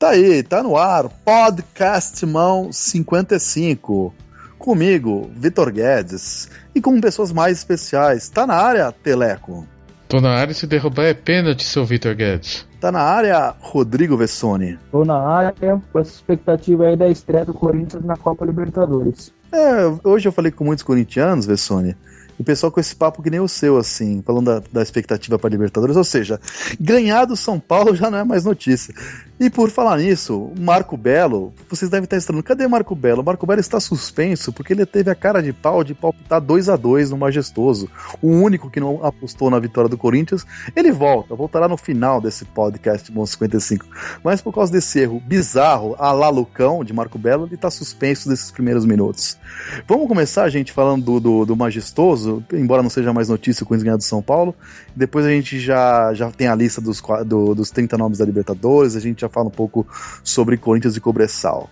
Tá aí, tá no ar, Podcast Mão 55. Comigo, Vitor Guedes. E com pessoas mais especiais. Tá na área, Teleco? Tô na área, se derrubar é pênalti, seu Vitor Guedes. Tá na área, Rodrigo Vessone. Tô na área com essa expectativa aí da estreia do Corinthians na Copa Libertadores. Hoje eu falei com muitos corintianos, Vessone. E o pessoal com esse papo que nem o seu, assim, falando da expectativa para Libertadores, ou seja, ganhar do São Paulo já não é mais notícia. E por falar nisso, o Marco Belo, vocês devem estar estranhando, cadê Marco Belo? O Marco Belo está suspenso porque ele teve a cara de pau de palpitar 2-2 no Majestoso. O único que não apostou na vitória do Corinthians, ele voltará no final desse podcast Bom 55. Mas por causa desse erro bizarro, a lá Lucão, de Marco Belo, ele está suspenso desses primeiros minutos. Vamos começar, gente, falando do Majestoso, embora não seja mais notícia o Corinthians ganhar do São Paulo. Depois a gente já tem a lista dos 30 nomes da Libertadores, a gente já fala um pouco sobre Corinthians e Cobressal.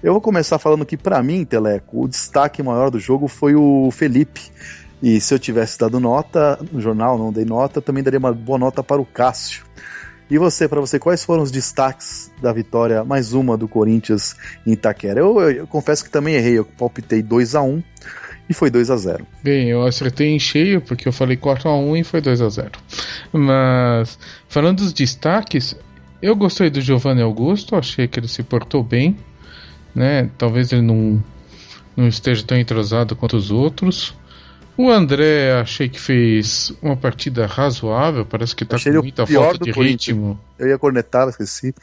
Eu vou começar falando que, pra mim, Teleco, o destaque maior do jogo foi o Felipe. E se eu tivesse dado nota no jornal, não dei nota, também daria uma boa nota para o Cássio. E pra você, quais foram os destaques da vitória, mais uma do Corinthians em Itaquera? Eu confesso que também errei, eu palpitei 2-1 e foi 2-0. Bem, eu acertei em cheio porque eu falei 4-1 e foi 2-0. Mas, falando dos destaques, eu gostei do Giovanni Augusto, achei que ele se portou bem, né? Talvez ele não esteja tão entrosado quanto os outros. O André, achei que fez uma partida razoável, parece que tá com muita falta de ritmo. Eu ia cornetar, esqueci.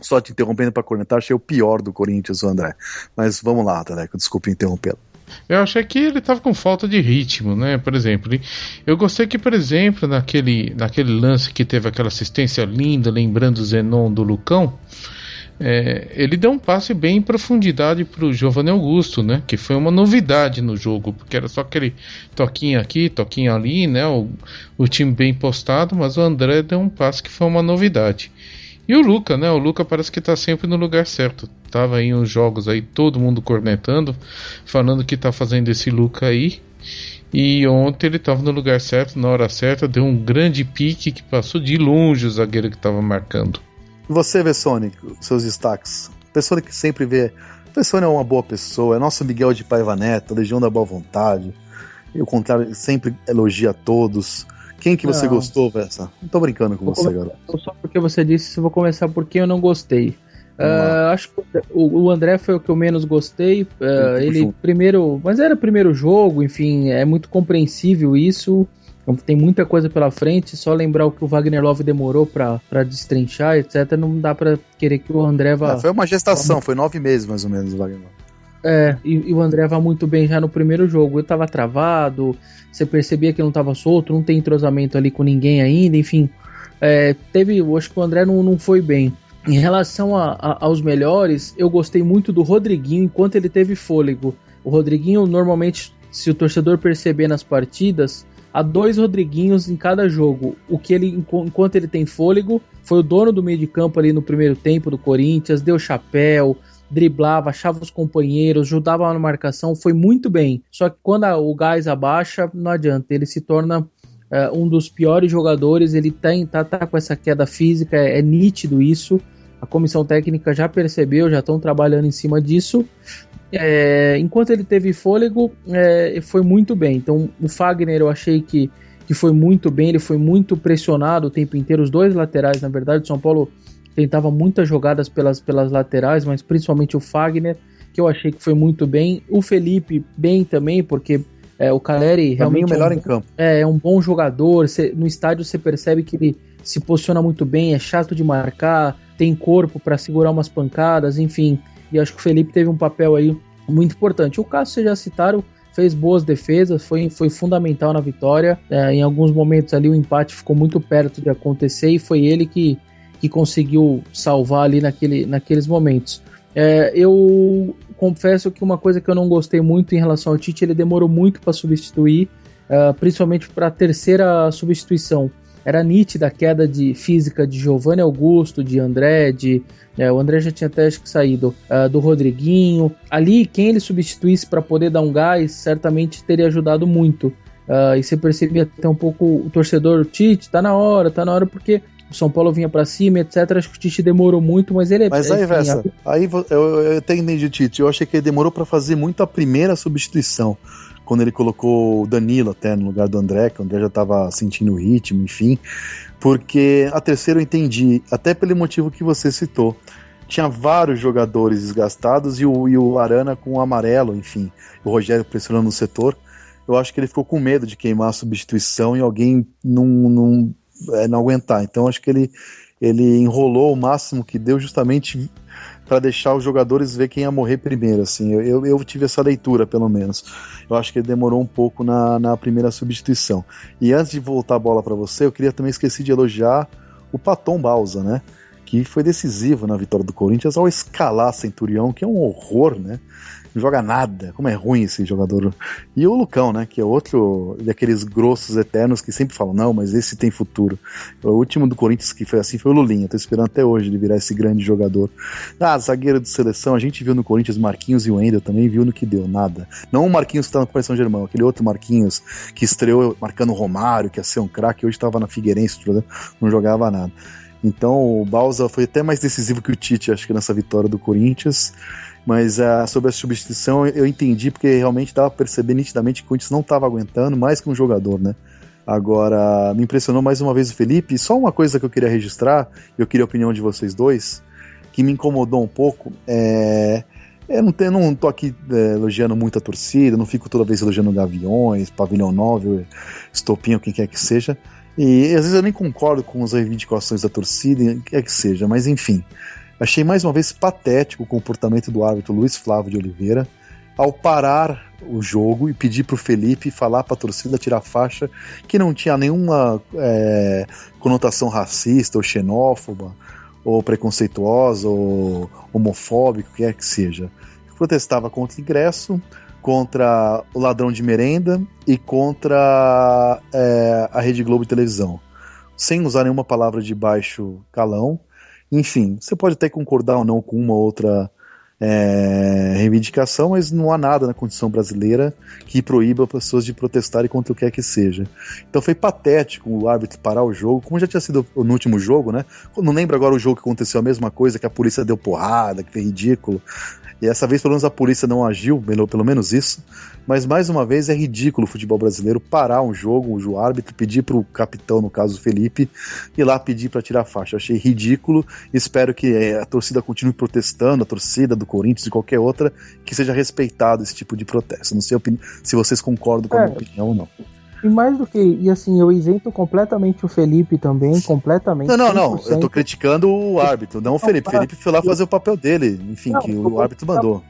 Só te interrompendo para cornetar, achei o pior do Corinthians, o André. Mas vamos lá, Teleco, desculpe interrompê-lo. Eu achei que ele tava com falta de ritmo, né? Por exemplo, eu gostei que, por exemplo, naquele lance que teve aquela assistência linda, lembrando o Zenon do Lucão, ele deu um passe bem em profundidade pro Giovanni Augusto, né? Que foi uma novidade no jogo, porque era só aquele toquinho aqui, toquinho ali, né? O time bem postado, mas o André deu um passe que foi uma novidade. E o Luca, né? O Luca parece que tá sempre no lugar certo. Tava aí uns jogos aí, todo mundo cornetando, falando que tá fazendo esse Luca aí. E ontem ele tava no lugar certo, na hora certa, deu um grande pique que passou de longe o zagueiro que tava marcando. E você, Vessone, seus destaques? Pessoa que sempre vê. Vessone é uma boa pessoa, é nosso Miguel de Paiva Neto, Legião da Boa Vontade. E o contrário, sempre elogia a todos. Quem que você gostou, Vessa? Não tô brincando com você, garoto. Só porque você disse, eu vou começar porque eu não gostei. Acho que o André foi o que eu menos gostei. Ele primeiro, mas era o primeiro jogo, enfim, é muito compreensível isso. Tem muita coisa pela frente, só lembrar o que o Wagner Love demorou pra destrinchar, etc. Não dá pra querer que o André vá... Foi uma gestação, foi 9 meses mais ou menos o Wagner Love. E o André vai muito bem já no primeiro jogo. Ele tava travado, você percebia que não tava solto, não tem entrosamento ali com ninguém ainda, enfim. Eu acho que o André não foi bem. Em relação aos melhores, eu gostei muito do Rodriguinho enquanto ele teve fôlego. O Rodriguinho, normalmente, se o torcedor perceber nas partidas, há 2 Rodriguinhos em cada jogo. O que ele, enquanto ele tem fôlego, foi o dono do meio de campo ali no primeiro tempo do Corinthians, deu chapéu, driblava, achava os companheiros, ajudava na marcação, foi muito bem. Só que quando o gás abaixa, não adianta, ele se torna um dos piores jogadores, ele tá com essa queda física, é nítido isso. A comissão técnica já percebeu, já estão trabalhando em cima disso. Enquanto ele teve fôlego, foi muito bem. Então o Fagner eu achei que foi muito bem, ele foi muito pressionado o tempo inteiro, os 2 laterais, na verdade, o São Paulo tentava muitas jogadas pelas laterais, mas principalmente o Fagner, que eu achei que foi muito bem. O Felipe bem também, porque o Caleri realmente o melhor em campo. É um bom jogador, no estádio você percebe que ele se posiciona muito bem, é chato de marcar, tem corpo para segurar umas pancadas, enfim. E acho que o Felipe teve um papel aí muito importante. O Cássio, vocês já citaram, fez boas defesas, foi fundamental na vitória. Em alguns momentos ali o empate ficou muito perto de acontecer e foi ele que conseguiu salvar ali naqueles momentos. Eu confesso que uma coisa que eu não gostei muito em relação ao Tite, ele demorou muito para substituir, principalmente para a terceira substituição. Era nítida a queda de física de Giovanni Augusto, de André, o André já tinha até acho que saído, do Rodriguinho. Ali, quem ele substituísse para poder dar um gás, certamente teria ajudado muito. E você percebia até um pouco o torcedor, o Tite, tá na hora, porque o São Paulo vinha pra cima, etc. Acho que o Tite demorou muito, mas ele... Mas aí, Vessa, aí eu até entendi o Tite, eu achei que ele demorou pra fazer muito a primeira substituição, quando ele colocou o Danilo até no lugar do André, que o André já tava sentindo o ritmo, enfim, porque a terceira eu entendi, até pelo motivo que você citou. Tinha vários jogadores desgastados e o Arana com o amarelo, enfim, o Rogério pressionando no setor. Eu acho que ele ficou com medo de queimar a substituição e alguém não aguentar. Então acho que ele enrolou o máximo que deu justamente para deixar os jogadores ver quem ia morrer primeiro. Assim. Eu tive essa leitura, pelo menos. Eu acho que ele demorou um pouco na primeira substituição. E antes de voltar a bola para você, eu queria também esqueci de elogiar o Paton Bausa, né? Que foi decisivo na vitória do Corinthians ao escalar Centurião, que é um horror, né? Não joga nada, como é ruim esse jogador. E o Lucão, né? Que é outro daqueles grossos eternos que sempre falam, não, mas esse tem futuro. O último do Corinthians que foi assim foi o Lulinha. Tô esperando até hoje ele virar esse grande jogador. Zagueiro de seleção, a gente viu no Corinthians Marquinhos e o Wendel também, viu no que deu, nada. Não o Marquinhos que tá no Paris Saint-Germain, aquele outro Marquinhos que estreou marcando o Romário, que ia ser um craque, hoje tava na Figueirense, não jogava nada. Então o Bausa foi até mais decisivo que o Tite, acho que nessa vitória do Corinthians, mas sobre a substituição eu entendi, porque realmente dava pra perceber nitidamente que o Corinthians não estava aguentando mais que um jogador, né? Agora, me impressionou mais uma vez o Felipe, e só uma coisa que eu queria registrar, e eu queria a opinião de vocês dois, que me incomodou um pouco, eu não tô aqui elogiando muito a torcida, não fico toda vez elogiando Gaviões, Pavilhão 9, Estopinho, quem quer que seja, e às vezes eu nem concordo com as reivindicações da torcida, quer que seja, mas enfim, achei mais uma vez patético o comportamento do árbitro Luiz Flávio de Oliveira ao parar o jogo e pedir pro Felipe falar pra torcida tirar faixa que não tinha nenhuma conotação racista ou xenófoba ou preconceituosa ou homofóbica, o que quer que seja. Protestava contra o ingresso, contra o ladrão de merenda e contra a Rede Globo de televisão, sem usar nenhuma palavra de baixo calão. Enfim, você pode até concordar ou não com uma ou outra reivindicação, mas não há nada na Constituição brasileira que proíba pessoas de protestarem contra o que quer que seja. Então foi patético o árbitro parar o jogo, como já tinha sido no último jogo, né? Não lembro agora o jogo que aconteceu a mesma coisa, que a polícia deu porrada, que foi ridículo. E essa vez pelo menos a polícia não agiu, pelo menos isso, mas mais uma vez é ridículo o futebol brasileiro parar um jogo, o árbitro pedir pro capitão, no caso o Felipe, ir lá pedir para tirar a faixa. Eu achei ridículo, espero que a torcida continue protestando, a torcida do Corinthians e qualquer outra, que seja respeitado esse tipo de protesto. Não sei se vocês concordam com a minha opinião ou não. E mais do que, e assim, eu isento completamente o Felipe também, completamente. Não, eu tô criticando o árbitro, não o Felipe. O Felipe foi lá fazer o papel dele, enfim, que o árbitro mandou.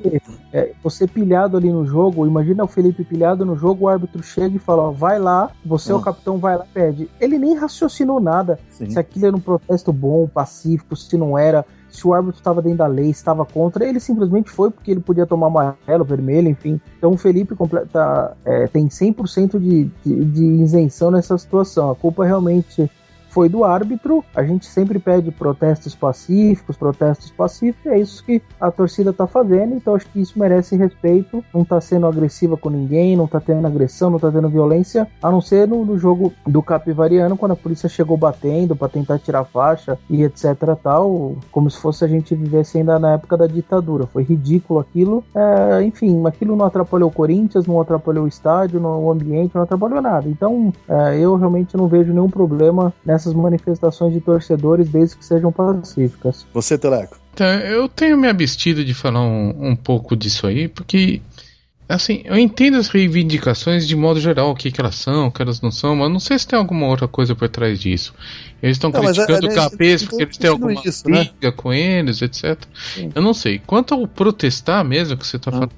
Você pilhado ali no jogo, imagina o Felipe pilhado no jogo, o árbitro chega e fala, ó, vai lá, você é o capitão, vai lá e pede. Ele nem raciocinou nada, se aquilo era um protesto bom, pacífico, se não era, se o árbitro estava dentro da lei, estava contra, ele simplesmente foi porque ele podia tomar amarelo, vermelho, enfim. Então o Felipe tem 100% de isenção nessa situação. A culpa realmente foi do árbitro. A gente sempre pede protestos pacíficos, e é isso que a torcida tá fazendo, então acho que isso merece respeito, não tá sendo agressiva com ninguém, não tá tendo agressão, não tá tendo violência, a não ser no jogo do Capivariano, quando a polícia chegou batendo pra tentar tirar a faixa e etc tal, como se fosse a gente vivesse ainda na época da ditadura. Foi ridículo aquilo, enfim, aquilo não atrapalhou o Corinthians, não atrapalhou o estádio, o ambiente, não atrapalhou nada, então eu realmente não vejo nenhum problema nessas manifestações de torcedores, desde que sejam pacíficas. Você, Teleco? Eu tenho me abstido de falar um pouco disso aí, porque assim, eu entendo as reivindicações de modo geral, o que elas são, o que elas não são, mas não sei se tem alguma outra coisa por trás disso. Eles estão criticando o Capês porque eles têm alguma briga com eles, etc. Sim. Eu não sei. Quanto ao protestar mesmo que você está falando,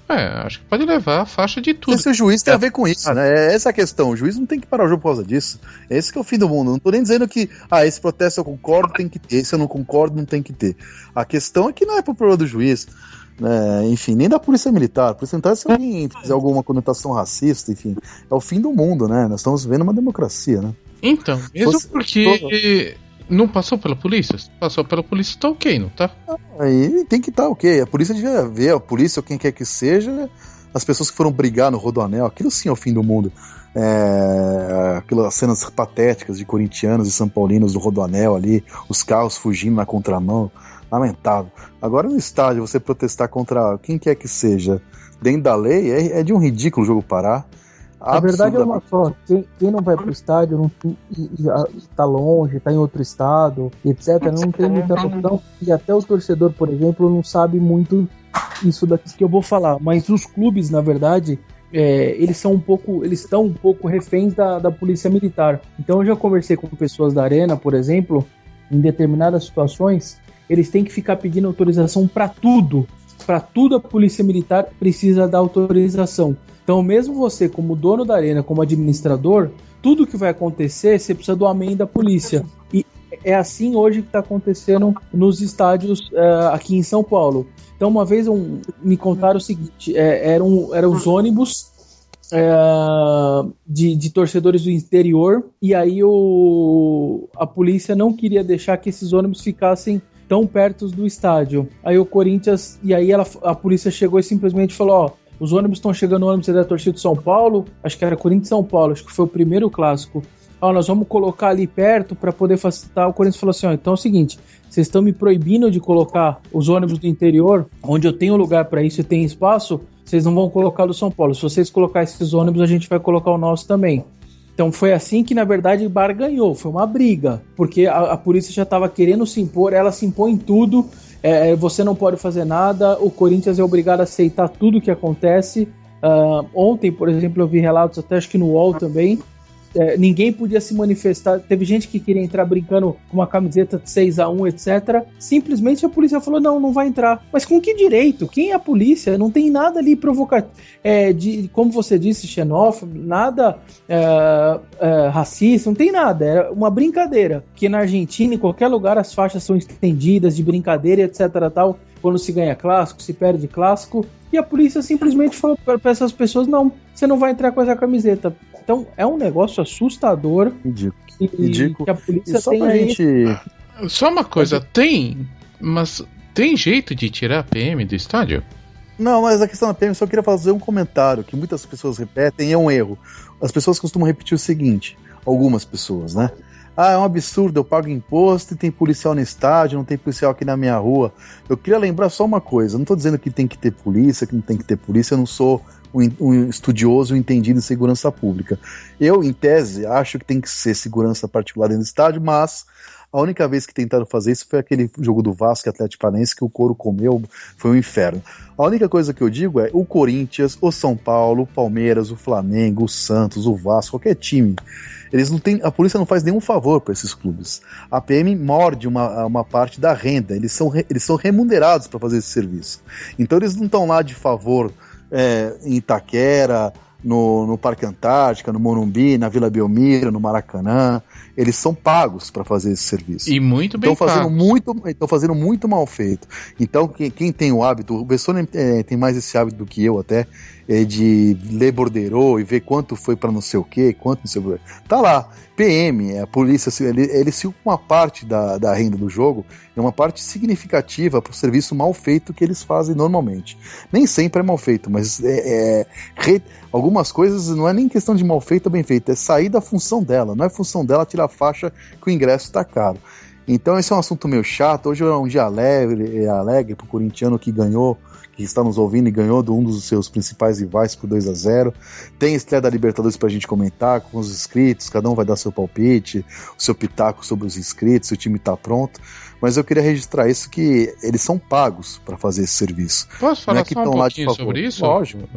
acho que pode levar a faixa de tudo. Esse juiz tem a ver com isso, né? Essa é a questão. O juiz não tem que parar o jogo por causa disso. Esse que é o fim do mundo. Não tô nem dizendo que, esse protesto eu concordo, tem que ter. Esse eu não concordo, não tem que ter. A questão é que não é pro problema do juiz. Enfim, nem da polícia militar. A polícia militar, se alguém fizer alguma conotação racista, enfim, é o fim do mundo, né? Nós estamos vivendo uma democracia, né? Então, mesmo porque não passou pela polícia? Se passou pela polícia, tá ok, não tá? Aí tem que estar ok. A polícia devia ver, a polícia ou quem quer que seja, as pessoas que foram brigar no Rodoanel, aquilo sim é o fim do mundo. Aquelas cenas patéticas de corintianos e são paulinos do Rodoanel ali, os carros fugindo na contramão, lamentável. Agora no estádio, você protestar contra quem quer que seja, dentro da lei, é de um ridículo o jogo parar. A verdade é uma só, quem não vai pro estádio tá longe, tá em outro estado, etc, não tem muita noção, e até o torcedor, por exemplo, não sabe muito isso daqui que eu vou falar, mas os clubes, na verdade, eles estão um pouco reféns da polícia militar. Então eu já conversei com pessoas da Arena, por exemplo, em determinadas situações, eles têm que ficar pedindo autorização para tudo a polícia militar precisa dar autorização. Então mesmo você, como dono da Arena, como administrador, tudo que vai acontecer, você precisa do amém da polícia. E é assim hoje que está acontecendo nos estádios aqui em São Paulo. Então uma vez me contaram o seguinte, eram os ônibus de torcedores do interior, e aí a polícia não queria deixar que esses ônibus ficassem tão perto do estádio. Aí o Corinthians, e aí a polícia chegou e simplesmente falou, os ônibus estão chegando, o ônibus da torcida de São Paulo, acho que era Corinthians e São Paulo, acho que foi o primeiro clássico. Nós vamos colocar ali perto para poder facilitar. O Corinthians falou assim, então é o seguinte, vocês estão me proibindo de colocar os ônibus do interior, onde eu tenho lugar para isso e tem espaço, vocês não vão colocar do São Paulo. Se vocês colocar esses ônibus, a gente vai colocar o nosso também. Então foi assim que, na verdade, o bar ganhou. Foi uma briga, porque a polícia já estava querendo se impor, ela se impõe em tudo, você não pode fazer nada, o Corinthians é obrigado a aceitar tudo que acontece. Ontem, por exemplo, eu vi relatos, até acho que no UOL também, ninguém podia se manifestar, teve gente que queria entrar brincando com uma camiseta de 6-1, etc. Simplesmente a polícia falou, não vai entrar. Mas com que direito? Quem é a polícia? Não tem nada ali provocativo, como você disse, xenófobo, nada racista, não tem nada, era uma brincadeira, que na Argentina, em qualquer lugar, as faixas são estendidas de brincadeira, etc. tal, quando se ganha clássico, se perde clássico, e a polícia simplesmente falou para essas pessoas, não, você não vai entrar com essa camiseta. Então é um negócio assustador. Ridículo. Que a polícia só tem pra aí. gente... Só uma coisa, mas tem jeito de tirar a PM do estádio? Não, mas a questão da PM, eu só queria fazer um comentário que muitas pessoas repetem e é um erro. As pessoas costumam repetir o seguinte, algumas pessoas, né? É um absurdo, eu pago imposto e tem policial no estádio, não tem policial aqui na minha rua. Eu queria lembrar só uma coisa, eu não estou dizendo que tem que ter polícia, que não tem que ter polícia, eu não sou um estudioso, um entendido em segurança pública. Eu, em tese, acho que tem que ser segurança particular dentro do estádio, mas a única vez que tentaram fazer isso foi aquele jogo do Vasco e Atlético Paranaense que o couro comeu, foi um inferno. A única coisa que eu digo é o Corinthians, o São Paulo, o Palmeiras, o Flamengo, o Santos, o Vasco, qualquer time, a polícia não faz nenhum favor para esses clubes. A PM morde uma parte da renda, eles são remunerados para fazer esse serviço. Então eles não estão lá de favor em Itaquera, no Parque Antártica, no Morumbi, na Vila Belmiro, no Maracanã. Eles são pagos para fazer esse serviço. E muito bem Estão fazendo muito mal feito. Então, quem tem o hábito, o Bessone tem mais esse hábito do que eu até, de ler borderô e ver quanto foi para não sei o quê, quanto não sei o quê. Tá lá, PM, a polícia, eles ficam com uma parte da renda do jogo, é uma parte significativa para o serviço mal feito que eles fazem normalmente. Nem sempre é mal feito, mas algumas coisas não é nem questão de mal feito ou bem feito, é sair da função dela, não é função dela tirar a faixa que o ingresso está caro. Então esse é um assunto meio chato, hoje é um dia alegre pro corintiano que ganhou, que está nos ouvindo e ganhou de um dos seus principais rivais por 2-0. Tem a estreia da Libertadores pra gente comentar com os inscritos, cada um vai dar seu palpite, o seu pitaco sobre os inscritos, se o time tá pronto. Mas eu queria registrar isso, que eles são pagos para fazer esse serviço. Posso falar só um pouquinho sobre isso? Lógico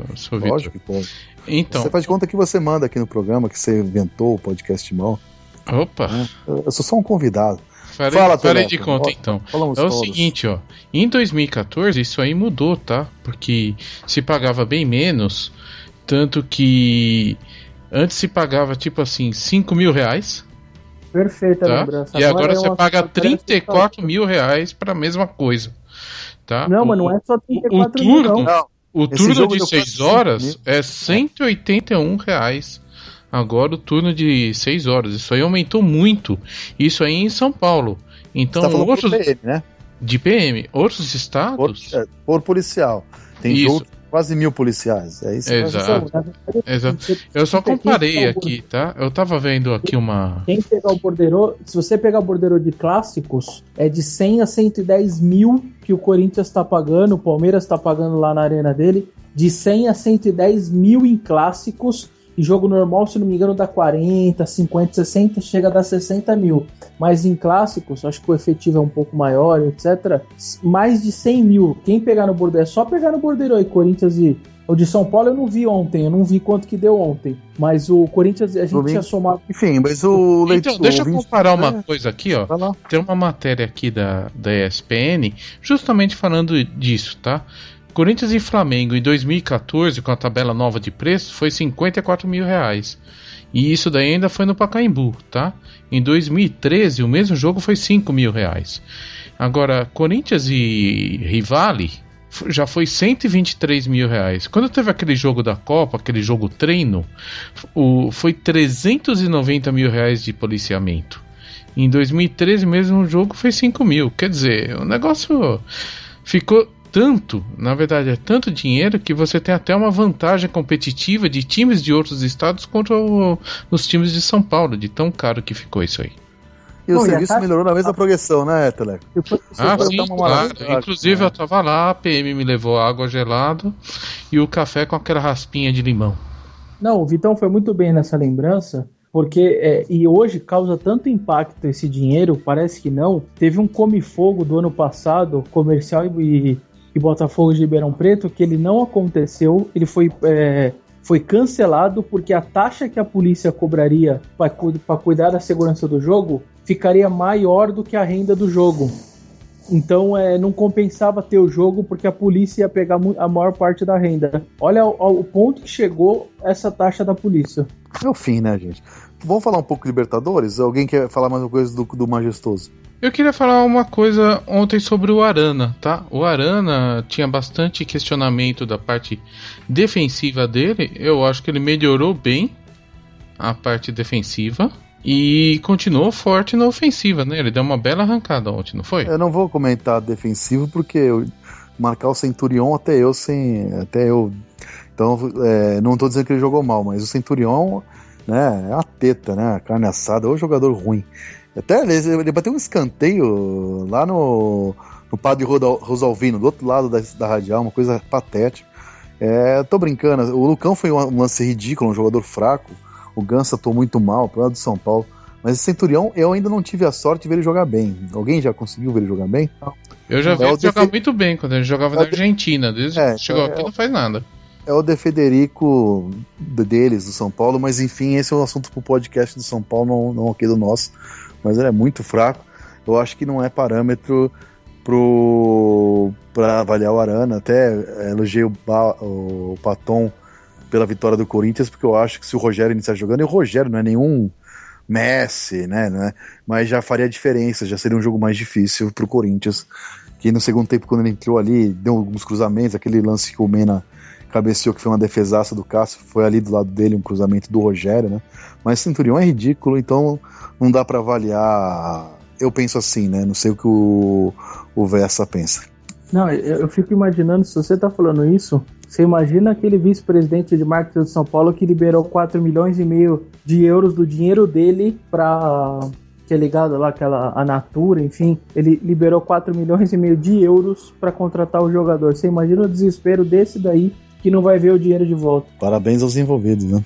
que pode. Então, você faz de conta que você manda aqui no programa, que você inventou o podcast mal. Opa! Eu sou só um convidado. Farei de conta, então. É o seguinte, ó. Em 2014 isso aí mudou, tá? Porque se pagava bem menos, tanto que antes se pagava tipo assim 5 mil reais. Perfeita tá? lembrança. E agora você paga 34 mil reais pra mesma coisa, tá? Não, mas não é só 34 mil, não. O turno de 6 horas é 181 reais. Agora o turno de 6 horas. Isso aí aumentou muito. Isso aí em São Paulo. Então, você tá falando de PM, né? De PM. Outros estados... Por policial. Tem isso. Quase 1.000 policiais. É isso. Exato. Eu só comparei aqui, tá? Eu tava vendo aqui uma... Quem pegar o borderô, se você pegar o borderô de clássicos, é de 100 a 110 mil que o Corinthians tá pagando, o Palmeiras tá pagando lá na arena dele, de 100 a 110 mil em clássicos. Em jogo normal, se não me engano, dá 40, 50, 60, chega a dar 60 mil. Mas em clássicos, acho que o efetivo é um pouco maior, etc. Mais de 100 mil. Quem pegar no bordeiro, é só pegar no bordeiro aí, Corinthians e... O de São Paulo eu não vi ontem, eu não vi quanto que deu ontem. Mas o Corinthians, a gente tinha somado... Enfim, mas o... Então, deixa eu comparar uma coisa aqui, ó. Tem uma matéria aqui da ESPN, justamente falando disso, tá? Corinthians e Flamengo em 2014, com a tabela nova de preços, foi 54 mil reais. E isso daí ainda foi no Pacaembu, tá? Em 2013, o mesmo jogo foi 5 mil reais. Agora, Corinthians e Rivale já foi 123 mil reais. Quando teve aquele jogo da Copa, aquele jogo treino, foi 390 mil reais de policiamento. Em 2013, mesmo jogo foi 5 mil. Quer dizer, o negócio ficou... tanto, na verdade é tanto dinheiro que você tem até uma vantagem competitiva de times de outros estados contra os times de São Paulo, de tão caro que ficou isso aí. E o serviço melhorou na mesma progressão, né, Teleco? Sim, claro. Inclusive eu tava lá, a PM me levou água gelada e o café com aquela raspinha de limão. Não, o Vitão foi muito bem nessa lembrança, porque e hoje causa tanto impacto esse dinheiro, parece que não. Teve um come-fogo do ano passado, Comercial e Botafogo de Ribeirão Preto, que ele não aconteceu, ele foi cancelado porque a taxa que a polícia cobraria para cuidar da segurança do jogo ficaria maior do que a renda do jogo. Então não compensava ter o jogo porque a polícia ia pegar a maior parte da renda. Olha o ponto que chegou essa taxa da polícia. É o fim, né, gente? Vamos falar um pouco de Libertadores? Alguém quer falar mais uma coisa do Majestoso? Eu queria falar uma coisa ontem sobre o Arana, tá? O Arana tinha bastante questionamento da parte defensiva dele. Eu acho que ele melhorou bem a parte defensiva e continuou forte na ofensiva, né? Ele deu uma bela arrancada ontem, não foi? Eu não vou comentar defensivo porque marcar o Centurion até eu. Então, não tô dizendo que ele jogou mal, mas o Centurion, né, é uma teta, né? Carne assada, é um jogador ruim. Até ele bateu um escanteio lá no Padre Rosalvino, do outro lado da radial, uma coisa patética. Tô brincando, o Lucão foi um lance ridículo, um jogador fraco. O Ganso atuou muito mal, pro lado do São Paulo. Mas esse Centurião, eu ainda não tive a sorte de ver ele jogar bem. Alguém já conseguiu ver ele jogar bem? Eu já vi ele jogar muito bem quando ele jogava na Argentina. Desde que chegou aqui não faz nada. É o De Federico deles, do São Paulo, mas enfim, esse é um assunto pro podcast do São Paulo, não aqui do nosso. Mas ele é muito fraco. Eu acho que não é parâmetro para avaliar o Arana. Até elogiei o Paton pela vitória do Corinthians, porque eu acho que se o Rogério iniciar jogando, e o Rogério não é nenhum Messi, né? Mas já faria diferença, já seria um jogo mais difícil pro Corinthians, que no segundo tempo, quando ele entrou ali, deu alguns cruzamentos, aquele lance que o Mena cabeceou, que foi uma defesaça do Cássio, foi ali do lado dele, um cruzamento do Rogério, né? Mas Centurião é ridículo, então não dá pra avaliar. Eu penso assim, né? Não sei o que o Vessa pensa. Não, eu fico imaginando, se você tá falando isso, você imagina aquele vice-presidente de marketing de São Paulo que liberou 4,5 milhões de euros do dinheiro dele pra... que é ligado lá, a Natura, enfim, ele liberou 4,5 milhões de euros pra contratar o jogador. Você imagina o desespero desse daí que não vai ver o dinheiro de volta. Parabéns aos envolvidos, né?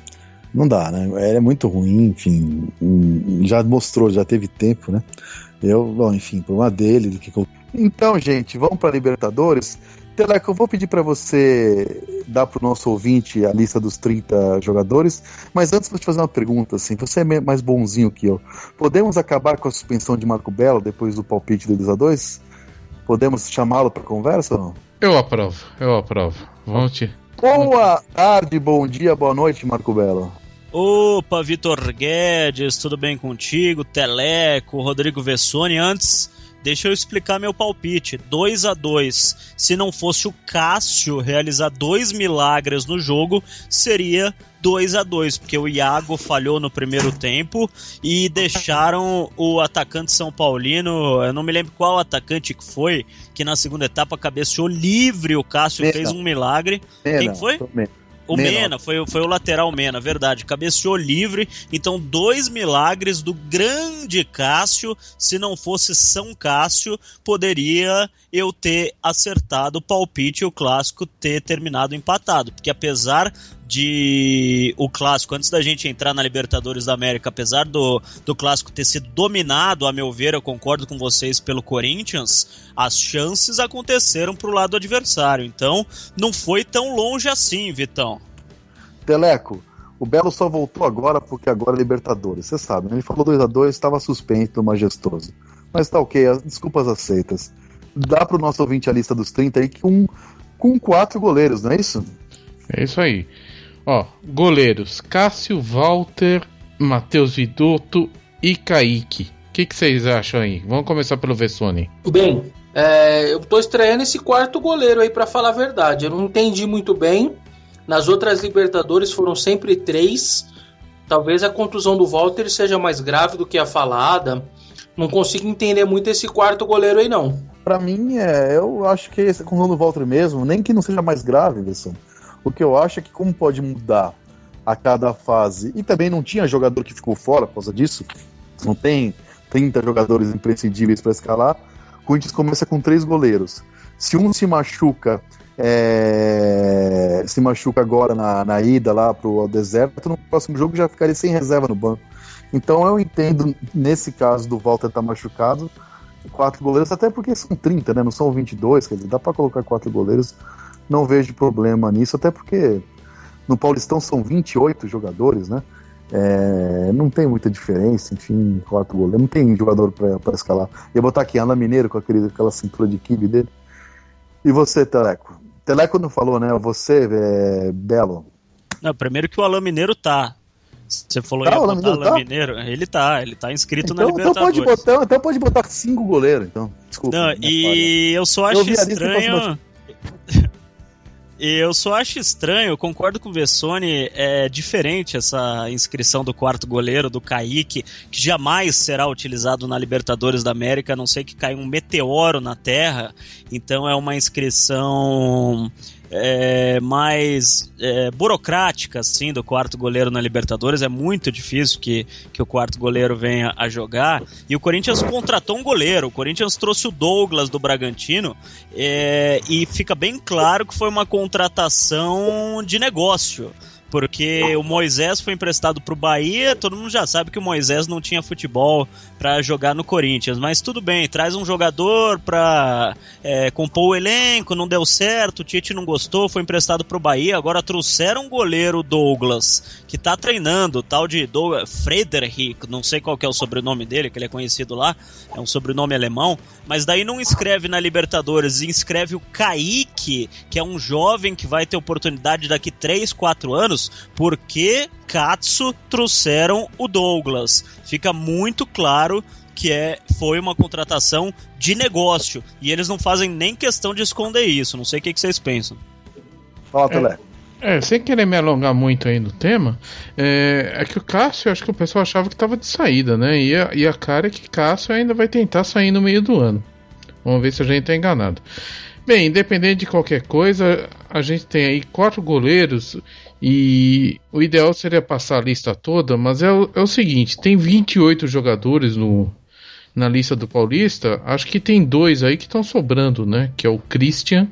Não dá, né? É muito ruim, enfim, já mostrou, já teve tempo, né? Enfim, problema dele. Então, gente, vamos para Libertadores. Teleco, eu vou pedir para você dar para o nosso ouvinte a lista dos 30 jogadores, mas antes vou te fazer uma pergunta, assim, você é mais bonzinho que eu. Podemos acabar com a suspensão de Marco Belo depois do palpite do 2-2? Podemos chamá-lo para conversa ou não? Eu aprovo. Vamos. Boa tarde, bom dia, boa noite, Marco Belo. Opa, Vitor Guedes, tudo bem contigo? Teleco, Rodrigo Vessone. Antes deixa eu explicar meu palpite. 2-2. Se não fosse o Cássio realizar 2 milagres no jogo, seria 2-2, porque o Iago falhou no primeiro tempo e deixaram o atacante São Paulino, eu não me lembro qual atacante que foi, que na segunda etapa cabeceou livre, o Cássio fez um milagre. Quem foi? O Mena, foi o lateral Mena, verdade, cabeceou livre, então 2 milagres do grande Cássio. Se não fosse São Cássio, poderia eu ter acertado o palpite e o clássico ter terminado empatado, porque apesar de o clássico, antes da gente entrar na Libertadores da América, apesar do clássico ter sido dominado, a meu ver, eu concordo com vocês, pelo Corinthians, as chances aconteceram pro lado adversário, então não foi tão longe assim, Vitão. Teleco, o Belo só voltou agora porque agora é Libertadores, você sabe, né? Ele falou 2-2, estava suspenso, majestoso, mas tá ok, as desculpas aceitas. Dá pro nosso ouvinte a lista dos 30 aí com 4 goleiros, não é isso? É isso aí. Ó, goleiros: Cássio, Walter, Matheus Vidotto e Kaique. O que vocês acham aí? Vamos começar pelo Vessone. Bem, eu tô estreando esse quarto goleiro aí, pra falar a verdade. Eu não entendi muito bem. Nas outras Libertadores foram sempre 3. Talvez a contusão do Walter seja mais grave do que a falada. Não consigo entender muito esse quarto goleiro aí, não. Pra mim, eu acho que esse contusão do Walter mesmo, nem que não seja mais grave, Vessone. O que eu acho é que, como pode mudar a cada fase, e também não tinha jogador que ficou fora por causa disso, não tem 30 jogadores imprescindíveis para escalar, o Corinthians começa com 3 goleiros. Se um se machuca agora na ida lá pro deserto, no próximo jogo já ficaria sem reserva no banco. Então eu entendo, nesse caso do Walter estar machucado, 4 goleiros, até porque são 30, né? Não são 22, quer dizer, dá para colocar 4 goleiros. Não vejo problema nisso, até porque no Paulistão são 28 jogadores, né? Não tem muita diferença, enfim, 4 goleiros. Não tem jogador para escalar. Ia botar aqui Alan Mineiro com aquela cintura de kibe dele. E você, Teleco? Teleco não falou, né? Você, Belo. Não, primeiro que o Alan Mineiro tá. Você falou ia botar Alan Mineiro? Ele tá inscrito na Libertadores. Então pode botar 5 goleiros, então. Desculpa. Não, e eu só acho estranho... Eu só acho estranho, eu concordo com o Vessone, é diferente essa inscrição do quarto goleiro, do Kaique, que jamais será utilizado na Libertadores da América, a não ser que caia um meteoro na Terra. Então é uma inscrição mais burocrática, assim, do quarto goleiro na Libertadores. É muito difícil que o quarto goleiro venha a jogar. E o Corinthians contratou um goleiro. O Corinthians trouxe o Douglas do Bragantino, e fica bem claro que foi uma contratação de negócio, porque o Moisés foi emprestado pro Bahia. Todo mundo já sabe que o Moisés não tinha futebol para jogar no Corinthians, mas tudo bem, traz um jogador para compor o elenco, não deu certo, o Tite não gostou, foi emprestado pro Bahia. Agora trouxeram um goleiro, Douglas, que tá treinando, o tal de Frederik, não sei qual que é o sobrenome dele, que ele é conhecido lá, é um sobrenome alemão, mas daí não inscreve na Libertadores, inscreve o Kaique, que é um jovem que vai ter oportunidade daqui 3, 4 anos, porque Katsu trouxeram o Douglas. Fica muito claro que foi uma contratação de negócio, e eles não fazem nem questão de esconder isso. Não sei o que vocês pensam. Fala, Pelé. Sem querer me alongar muito aí no tema, é que o Cássio, acho que o pessoal achava que estava de saída, né? E a cara é que Cássio ainda vai tentar sair no meio do ano. Vamos ver se a gente está enganado. Bem, independente de qualquer coisa, a gente tem aí 4 goleiros, e o ideal seria passar a lista toda, mas é o seguinte, tem 28 jogadores na lista do Paulista. Acho que tem 2 aí que estão sobrando, né? Que é o Christian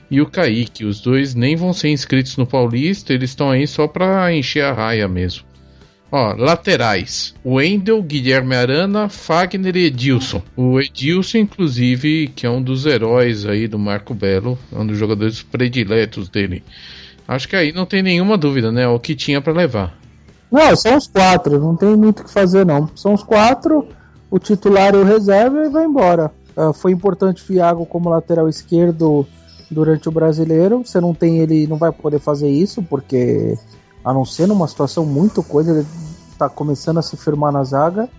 e o Kaique. Os 2 nem vão ser inscritos no Paulista, eles estão aí só para encher a raia mesmo. Ó, laterais: Wendel, Guilherme Arana, Fagner e Edilson. O Edilson, inclusive, que é um dos heróis aí do Marco Belo, um dos jogadores prediletos dele. Acho que aí não tem nenhuma dúvida, né? O que tinha para levar. Não, são os 4, não tem muito o que fazer, não. São os 4, o titular e o reserva, e vai embora. Foi importante o Iago como lateral esquerdo durante o Brasileiro. Você não tem ele, não vai poder fazer isso, porque a não ser numa situação muito coisa, ele tá começando a se firmar na zaga.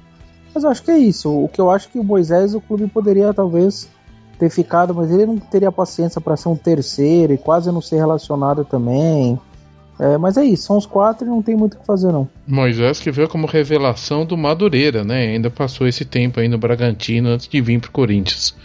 Mas eu acho que é isso. O que eu acho que o Moisés, o clube poderia talvez ter ficado, mas ele não teria paciência para ser um terceiro e quase não ser relacionado também. Mas é isso, são os 4 e não tem muito o que fazer, não. Moisés que veio como revelação do Madureira, né? Ainda passou esse tempo aí no Bragantino antes de vir pro Corinthians.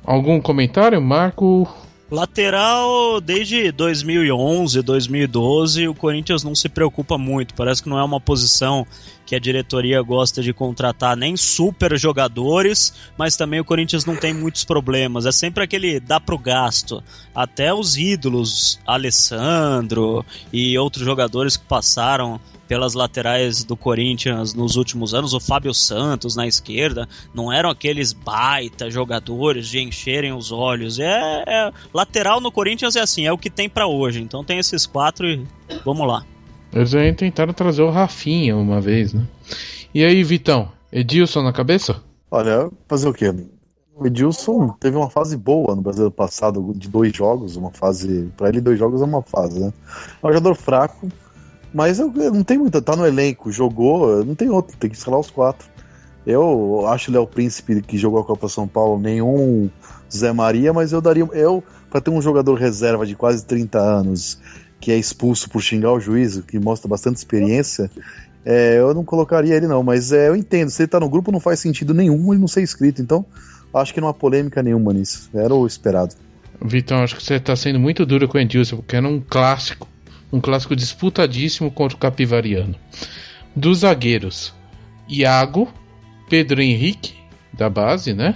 Algum comentário, Marco? Lateral, desde 2011, 2012, o Corinthians não se preocupa muito. Parece que não é uma posição que a diretoria gosta de contratar nem super jogadores, mas também o Corinthians não tem muitos problemas. É sempre aquele dá pro gasto. Até os ídolos, Alessandro e outros jogadores que passaram pelas laterais do Corinthians nos últimos anos, o Fábio Santos na esquerda, não eram aqueles baita jogadores de encherem os olhos. Lateral no Corinthians é assim, é o que tem pra hoje. Então tem esses 4 e vamos lá. Eles aí tentaram trazer o Rafinha uma vez, né? E aí, Vitão, Edilson na cabeça? Olha, fazer o quê? O Edilson teve uma fase boa no Brasileiro passado, de 2 jogos, uma fase... Pra ele 2 jogos é uma fase, né? É um jogador fraco, mas eu não tem muito, tá no elenco, jogou, não tem outro, tem que escalar os 4. Eu acho o Léo Príncipe, que jogou a Copa São Paulo, nenhum Zé Maria, mas pra ter um jogador reserva de quase 30 anos, que é expulso por xingar o juiz, que mostra bastante experiência, eu não colocaria ele não, mas eu entendo, se ele tá no grupo não faz sentido nenhum ele não ser inscrito, então acho que não há polêmica nenhuma nisso, era o esperado. Vitão, acho que você tá sendo muito duro com o Edilson, porque era um clássico disputadíssimo contra o Capivariano. Dos zagueiros, Iago, Pedro Henrique, da base, né?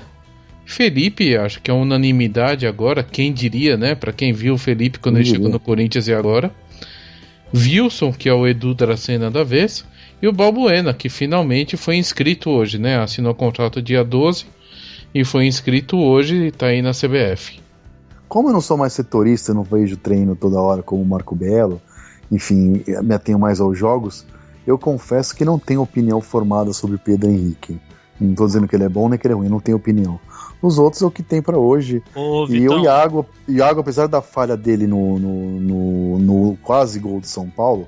Felipe, acho que é unanimidade agora, quem diria, né? Pra quem viu o Felipe quando ele chegou no Corinthians e agora. Wilson, que é o Edu Dracena da vez. E o Balbuena, que finalmente foi inscrito hoje, né? Assinou o contrato dia 12 e foi inscrito hoje e tá aí na CBF. Como eu não sou mais setorista, não vejo treino toda hora como o Marco Belo, enfim, me atenho mais aos jogos, eu confesso que não tenho opinião formada sobre o Pedro Henrique. Não estou dizendo que ele é bom nem que ele é ruim, não tenho opinião. Os outros é o que tem para hoje. E o Iago, apesar da falha dele no quase gol de São Paulo,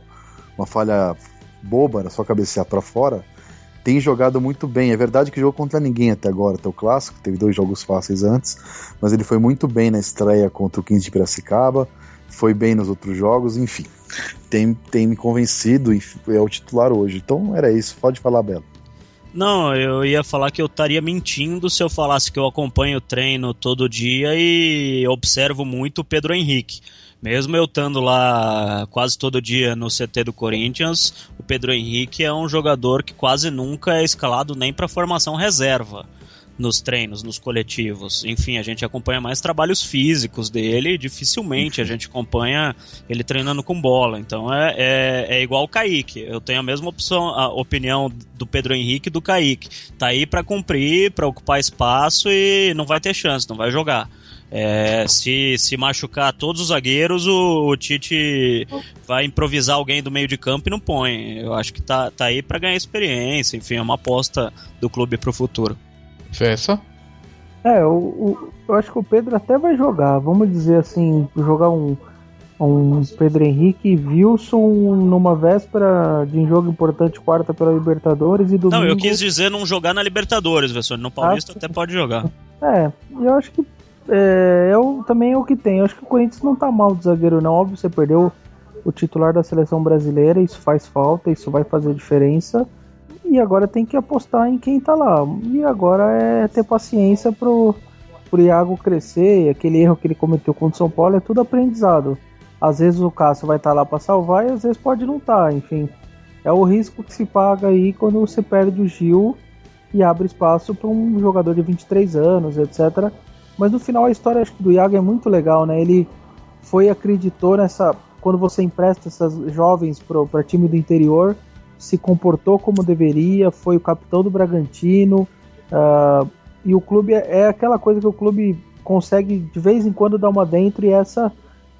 uma falha boba, era só cabecear para fora, tem jogado muito bem. É verdade que jogou contra ninguém até agora, até o Clássico, teve 2 jogos fáceis antes, mas ele foi muito bem na estreia contra o 15 de Piracicaba, foi bem nos outros jogos, enfim. Tem me convencido e é o titular hoje. Então era isso, pode falar, Belo. Não, eu ia falar que eu estaria mentindo se eu falasse que eu acompanho o treino todo dia e observo muito o Pedro Henrique. Mesmo eu estando lá quase todo dia no CT do Corinthians, o Pedro Henrique é um jogador que quase nunca é escalado nem para formação reserva nos treinos, nos coletivos. Enfim, a gente acompanha mais trabalhos físicos dele, dificilmente a gente acompanha ele treinando com bola. Então é igual o Kaique. Eu tenho a mesma opinião do Pedro Henrique e do Kaique. Tá aí para cumprir, para ocupar espaço e não vai ter chance, não vai jogar. Se machucar todos os zagueiros, o Tite vai improvisar alguém do meio de campo e não põe. Eu acho que tá aí para ganhar experiência. Enfim, é uma aposta do clube pro futuro. Fessa? Eu acho que o Pedro até vai jogar, vamos dizer assim, jogar um Pedro Henrique e Wilson numa véspera de um jogo importante, quarta pela Libertadores e domingo... Não, eu quis dizer não jogar na Libertadores, Vessone, no Paulista até pode jogar. Eu acho que também é o que tem. Eu acho que o Corinthians não tá mal de zagueiro não, óbvio, você perdeu o titular da seleção brasileira, isso faz falta, isso vai fazer diferença. E agora tem que apostar em quem tá lá. E agora é ter paciência pro Iago crescer. Aquele erro que ele cometeu contra o São Paulo é tudo aprendizado. Às vezes o Cássio vai estar lá para salvar e às vezes pode não estar. Enfim, é o risco que se paga aí quando você perde o Gil e abre espaço para um jogador de 23 anos, etc. Mas no final a história, acho que do Iago é muito legal, né? Ele acreditou nessa... Quando você empresta essas jovens para time do interior, se comportou como deveria, foi o capitão do Bragantino, e o clube é aquela coisa que o clube consegue de vez em quando dar uma dentro, e essa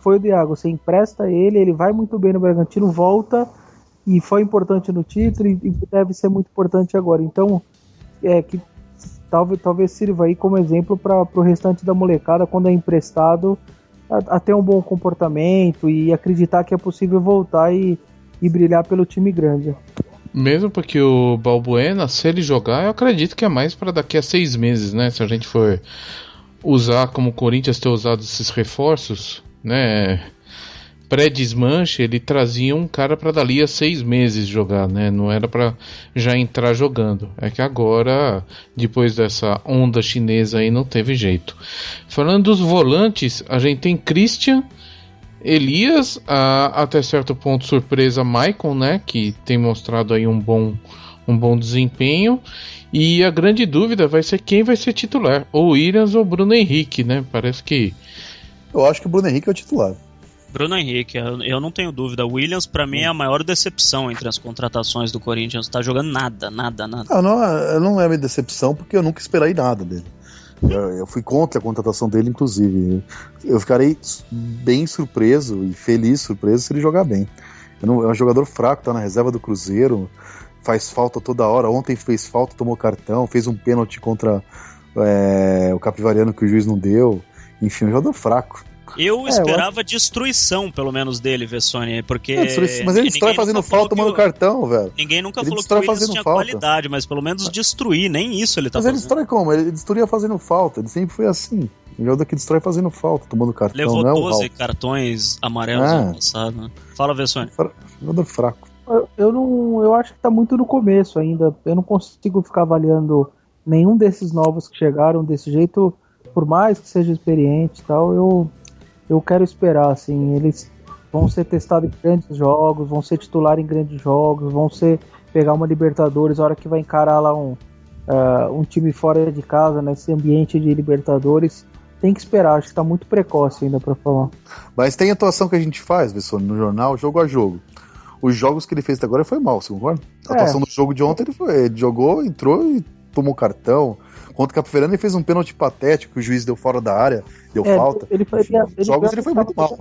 foi o do Iago. Você empresta ele vai muito bem no Bragantino, volta e foi importante no título e deve ser muito importante agora. Então que talvez sirva aí como exemplo para o restante da molecada, quando é emprestado, a ter um bom comportamento e acreditar que é possível voltar e brilhar pelo time grande. Mesmo porque o Balbuena, se ele jogar, eu acredito que é mais para daqui a 6 meses, né? Se a gente for usar como o Corinthians ter usado esses reforços, né? Pré-desmanche, ele trazia um cara para dali a 6 meses jogar, né? Não era para já entrar jogando. É que agora, depois dessa onda chinesa aí, não teve jeito. Falando dos volantes, a gente tem Christian, Elias, até certo ponto surpresa Maicon, né? Que tem mostrado aí um bom desempenho. E a grande dúvida vai ser quem vai ser titular, ou Williams ou Bruno Henrique, né? Parece que... Eu acho que o Bruno Henrique é o titular. Bruno Henrique, eu não tenho dúvida. O Williams, pra mim, é a maior decepção entre as contratações do Corinthians. Tá jogando nada. Não é minha decepção, porque eu nunca esperei nada dele. Eu fui contra a contratação dele, inclusive. Eu ficarei bem surpreso e feliz surpreso se ele jogar bem. É um jogador fraco, tá na reserva do Cruzeiro, faz falta toda hora. Ontem fez falta, tomou cartão, fez um pênalti contra o Capivariano que o juiz não deu. Enfim, um jogador fraco. Eu esperava destruição, pelo menos, dele, Vessone, porque... Mas ele destrói fazendo falta, tomando cartão, velho. Ninguém nunca falou que o Williams tinha qualidade, mas pelo menos destruir, nem isso ele tá fazendo. Mas ele destrói como? Ele destruía fazendo falta, ele sempre foi assim. O jogador que destrói fazendo falta, tomando cartão. Levou 12 cartões amarelos ano passado, né? Fala, Vessone. Jogador fraco. Eu acho que tá muito no começo ainda. Eu não consigo ficar avaliando nenhum desses novos que chegaram desse jeito, por mais que seja experiente e tal, eu quero esperar, assim, eles vão ser testados em grandes jogos, vão ser titular em grandes jogos, vão pegar uma Libertadores, a hora que vai encarar lá um time fora de casa, nesse ambiente de Libertadores, tem que esperar, acho que tá muito precoce ainda pra falar. Mas tem atuação que a gente faz, Vessone, no jornal, jogo a jogo. Os jogos que ele fez até agora foi mal, você concorda? A atuação do jogo de ontem, ele jogou, entrou e tomou cartão. Contra o Capivariano ele fez um pênalti patético, que o juiz deu fora da área, deu falta. Ele foi muito mal.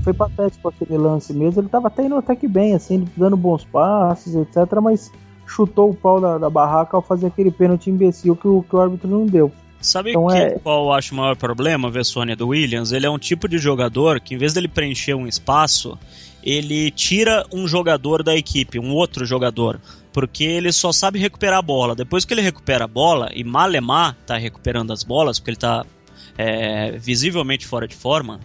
Foi patético aquele lance mesmo, ele tava até indo até que bem, assim, dando bons passes, etc, mas chutou o pau da barraca ao fazer aquele pênalti imbecil que o árbitro não deu. Sabe então qual eu acho o maior problema, Vessone, do Williams? Ele é um tipo de jogador que, em vez dele preencher um espaço, ele tira um jogador da equipe, um outro jogador, porque ele só sabe recuperar a bola. Depois que ele recupera a bola, e Malemar tá recuperando as bolas, porque ele tá visivelmente fora de forma,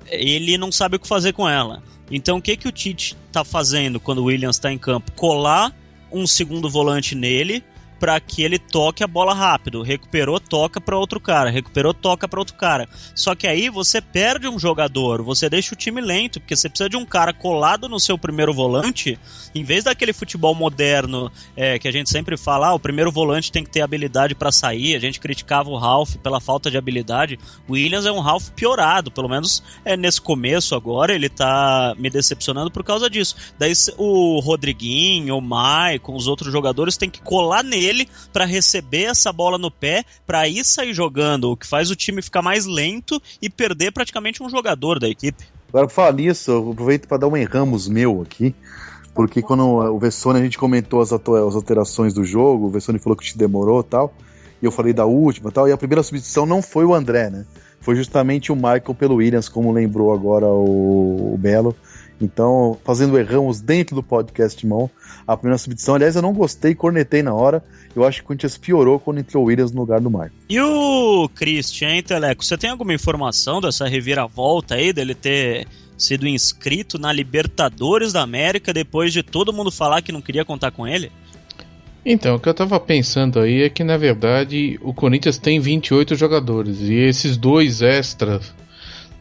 ele não sabe o que fazer com ela. Então o que o Tite tá fazendo quando o Williams tá em campo? Colar um segundo volante nele, para que ele toque a bola rápido. Recuperou, toca para outro cara. Recuperou, toca para outro cara. Só que aí você perde um jogador, você deixa o time lento, porque você precisa de um cara colado no seu primeiro volante, em vez daquele futebol moderno que a gente sempre fala, o primeiro volante tem que ter habilidade para sair. A gente criticava o Ralf pela falta de habilidade. O Williams é um Ralf piorado, pelo menos nesse começo agora, ele tá me decepcionando por causa disso. Daí o Rodriguinho, o Maicon, os outros jogadores têm que colar nele para receber essa bola no pé, para aí sair jogando, o que faz o time ficar mais lento e perder praticamente um jogador da equipe. Agora, por falar nisso, eu aproveito para dar um erramos meu aqui, porque quando o Vessone, a gente comentou as alterações do jogo, o Vessone falou que te demorou e tal, e eu falei da última e tal, e a primeira substituição não foi o André, né? Foi justamente o Michael pelo Williams, como lembrou agora o Belo. Então, fazendo erramos dentro do podcast, irmão, a primeira substituição, aliás, eu não gostei, cornetei na hora, eu acho que o Corinthians piorou quando entrou o Williams no lugar do Michael. E o Christian, hein, Teleco, você tem alguma informação dessa reviravolta aí, dele ter sido inscrito na Libertadores da América depois de todo mundo falar que não queria contar com ele? Então, o que eu tava pensando aí é que, na verdade, o Corinthians tem 28 jogadores, e esses 2 extras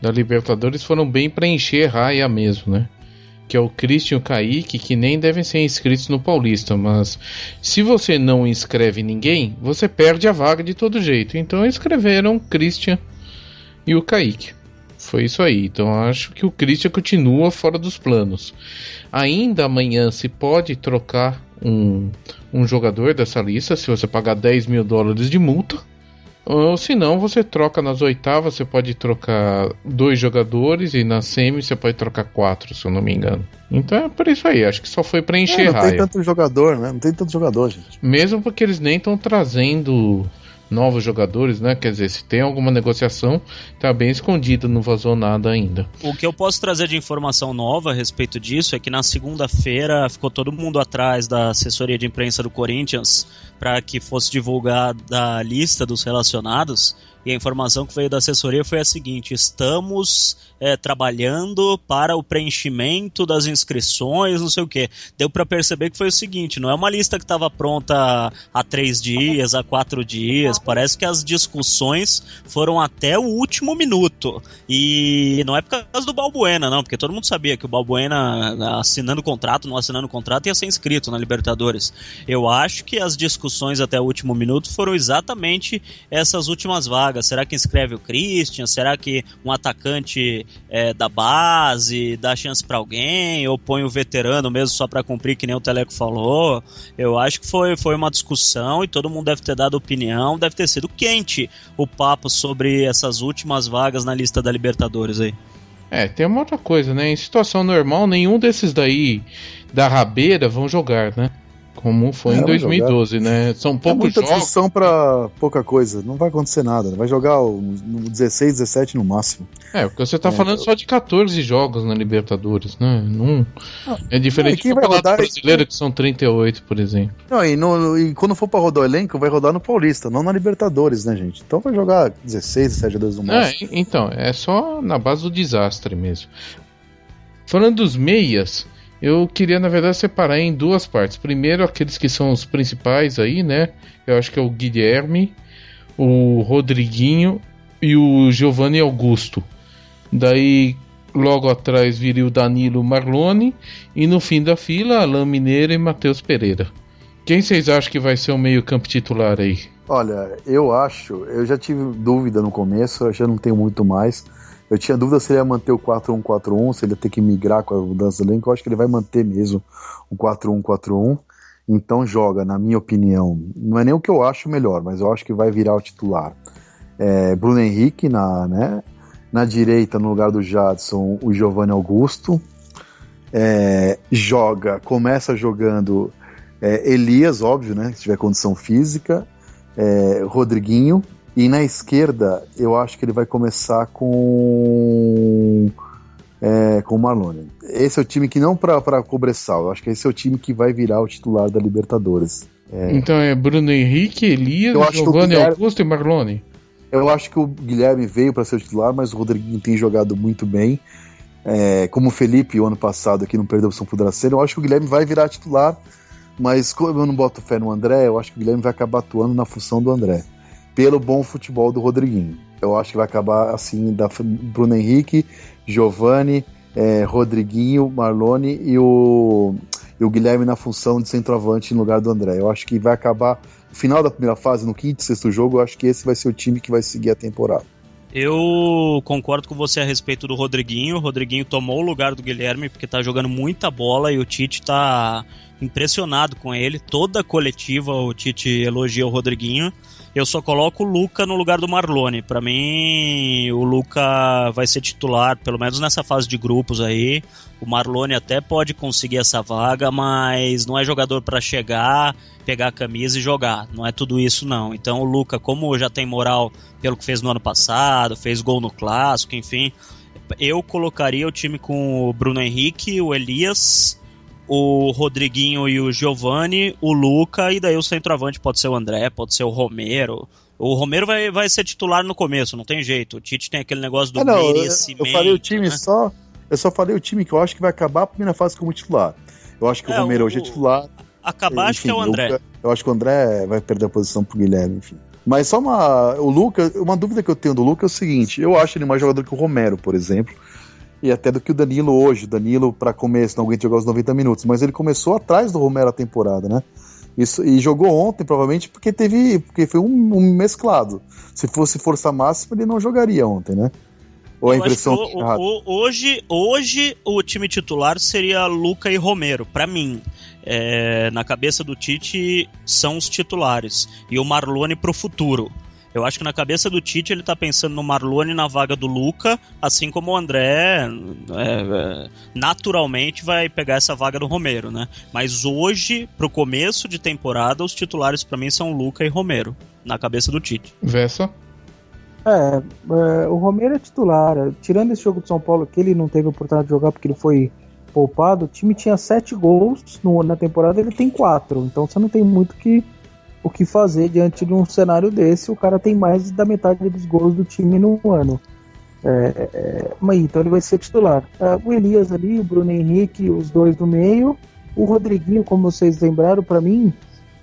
da Libertadores foram bem para encher raia mesmo, né? Que é o Christian e o Kaique, que nem devem ser inscritos no Paulista, mas se você não inscreve ninguém, você perde a vaga de todo jeito. Então inscreveram o Christian e o Kaique. Foi isso aí. Então acho que o Christian continua fora dos planos. Ainda amanhã se pode trocar um jogador dessa lista, se você pagar $10 mil de multa. Ou se não, você troca nas oitavas, você pode trocar 2 jogadores e na semi você pode trocar 4, se eu não me engano. Então é por isso aí, acho que só foi pra encher raia. Não tem tanto jogador, né? Não tem tanto jogador, gente. Mesmo porque eles nem estão trazendo novos jogadores, né? Quer dizer, se tem alguma negociação, tá bem escondida, não vazou nada ainda. O que eu posso trazer de informação nova a respeito disso é que na segunda-feira ficou todo mundo atrás da assessoria de imprensa do Corinthians para que fosse divulgada a lista dos relacionados, e a informação que veio da assessoria foi a seguinte: estamos trabalhando para o preenchimento das inscrições, não sei o que. Deu para perceber que foi o seguinte: não é uma lista que estava pronta há 3 dias, há 4 dias, parece que as discussões foram até o último minuto, e não é por causa do Balbuena, não, porque todo mundo sabia que o Balbuena, assinando contrato, não assinando contrato, ia ser inscrito na Libertadores. Eu acho que as discussões até o último minuto foram exatamente essas últimas vagas. Será que inscreve o Christian? Será que um atacante da base dá chance pra alguém? Ou põe o veterano mesmo só pra cumprir, que nem o Teleco falou? Eu acho que foi uma discussão e todo mundo deve ter dado opinião, deve ter sido quente o papo sobre essas últimas vagas na lista da Libertadores aí. Tem uma outra coisa, né? Em situação normal, nenhum desses daí da rabeira vão jogar, né? Como foi em 2012, jogar, né? São poucos jogos. Discussão pra pouca coisa. Não vai acontecer nada. Vai jogar no 16, 17 no máximo. Porque você tá falando só de 14 jogos na Libertadores, né? Não, é diferente do Campeonato Brasileiro, que são 38, por exemplo. E quando for pra rodar o elenco, vai rodar no Paulista, não na Libertadores, né, gente? Então vai jogar 16, 17 jogadores no máximo. Então, é só na base do desastre mesmo. Falando dos meias, eu queria, na verdade, separar em 2 partes. Primeiro, aqueles que são os principais aí, né? Eu acho que é o Guilherme, o Rodriguinho e o Giovanni Augusto. Daí, logo atrás, viria o Danilo Marlone. E no fim da fila, Alain Mineiro e Matheus Pereira. Quem vocês acham que vai ser o meio-campo titular aí? Olha, eu já tive dúvida no começo, eu já não tenho muito mais. Eu tinha dúvida se ele ia manter o 4-1-4-1, se ele ia ter que migrar com a mudança do elenco. Eu acho que ele vai manter mesmo o 4-1-4-1. Então joga, na minha opinião. Não é nem o que eu acho melhor, mas eu acho que vai virar o titular. Bruno Henrique na direita, no lugar do Jadson, o Giovanni Augusto. Começa jogando Elias, óbvio, né? Se tiver condição física. Rodriguinho. E na esquerda, eu acho que ele vai começar com o Marlone. Esse é o time que não para cobressal. Eu acho que esse é o time que vai virar o titular da Libertadores. Então é Bruno Henrique, Elias, Giovanni Augusto e Marlone. Eu acho que o Guilherme veio para ser o titular, mas o Rodriguinho tem jogado muito bem. Como o Felipe, o ano passado, aqui não perdeu o São Fudraceiro, eu acho que o Guilherme vai virar titular, mas como eu não boto fé no André, eu acho que o Guilherme vai acabar atuando na função do André, pelo bom futebol do Rodriguinho. Eu acho que vai acabar assim, da Bruno Henrique, Giovanni, Rodriguinho, Marlone e o Guilherme na função de centroavante no lugar do André. Eu acho que vai acabar no final da primeira fase, no 5º, 6º jogo, eu acho que esse vai ser o time que vai seguir a temporada. Eu concordo com você a respeito do Rodriguinho. O Rodriguinho tomou o lugar do Guilherme porque tá jogando muita bola e o Tite tá impressionado com ele. Toda a coletiva o Tite elogia o Rodriguinho. Eu só coloco o Luca no lugar do Marlone. Pra mim, o Luca vai ser titular, pelo menos nessa fase de grupos aí. O Marlone até pode conseguir essa vaga, mas não é jogador pra chegar, pegar a camisa e jogar. Não é tudo isso, não. Então o Luca, como já tem moral pelo que fez no ano passado, fez gol no Clássico, enfim, eu colocaria o time com o Bruno Henrique, o Elias, o Rodriguinho e o Giovanni, o Luca, e daí o centroavante pode ser o André, pode ser o Romero. O Romero vai ser titular no começo, não tem jeito. O Tite tem aquele negócio do merecimento. Eu falei o time, né? Eu só falei o time que eu acho que vai acabar a primeira fase como titular. Eu acho que o Romero hoje é titular. Acabar, enfim, acho que é o André. Eu acho que o André vai perder a posição pro Guilherme, enfim. Mas só o Luca, uma dúvida que eu tenho do Luca é o seguinte: eu acho ele mais jogador que o Romero, por exemplo, e até do que o Danilo hoje. O Danilo, para começo, não aguenta jogar os 90 minutos, mas ele começou atrás do Romero a temporada, né? Isso, e jogou ontem, provavelmente, porque foi um mesclado. Se fosse força máxima, ele não jogaria ontem, né? Ou a impressão hoje o time titular seria Luca e Romero, pra mim. Na cabeça do Tite são os titulares, e o Marlone pro futuro. Eu acho que na cabeça do Tite ele tá pensando no Marlone na vaga do Luca, assim como o André naturalmente vai pegar essa vaga do Romero, né? Mas hoje, pro começo de temporada, os titulares pra mim são Luca e Romero, na cabeça do Tite. Vessa? O Romero é titular. Tirando esse jogo de São Paulo, que ele não teve oportunidade de jogar porque ele foi poupado, o time tinha 7 gols na temporada, ele tem 4. Então você não tem muito o que fazer diante de um cenário desse. O cara tem mais da metade dos gols do time no ano. Mas então ele vai ser titular. O Elias ali, o Bruno Henrique, os dois do meio. O Rodriguinho, como vocês lembraram, para mim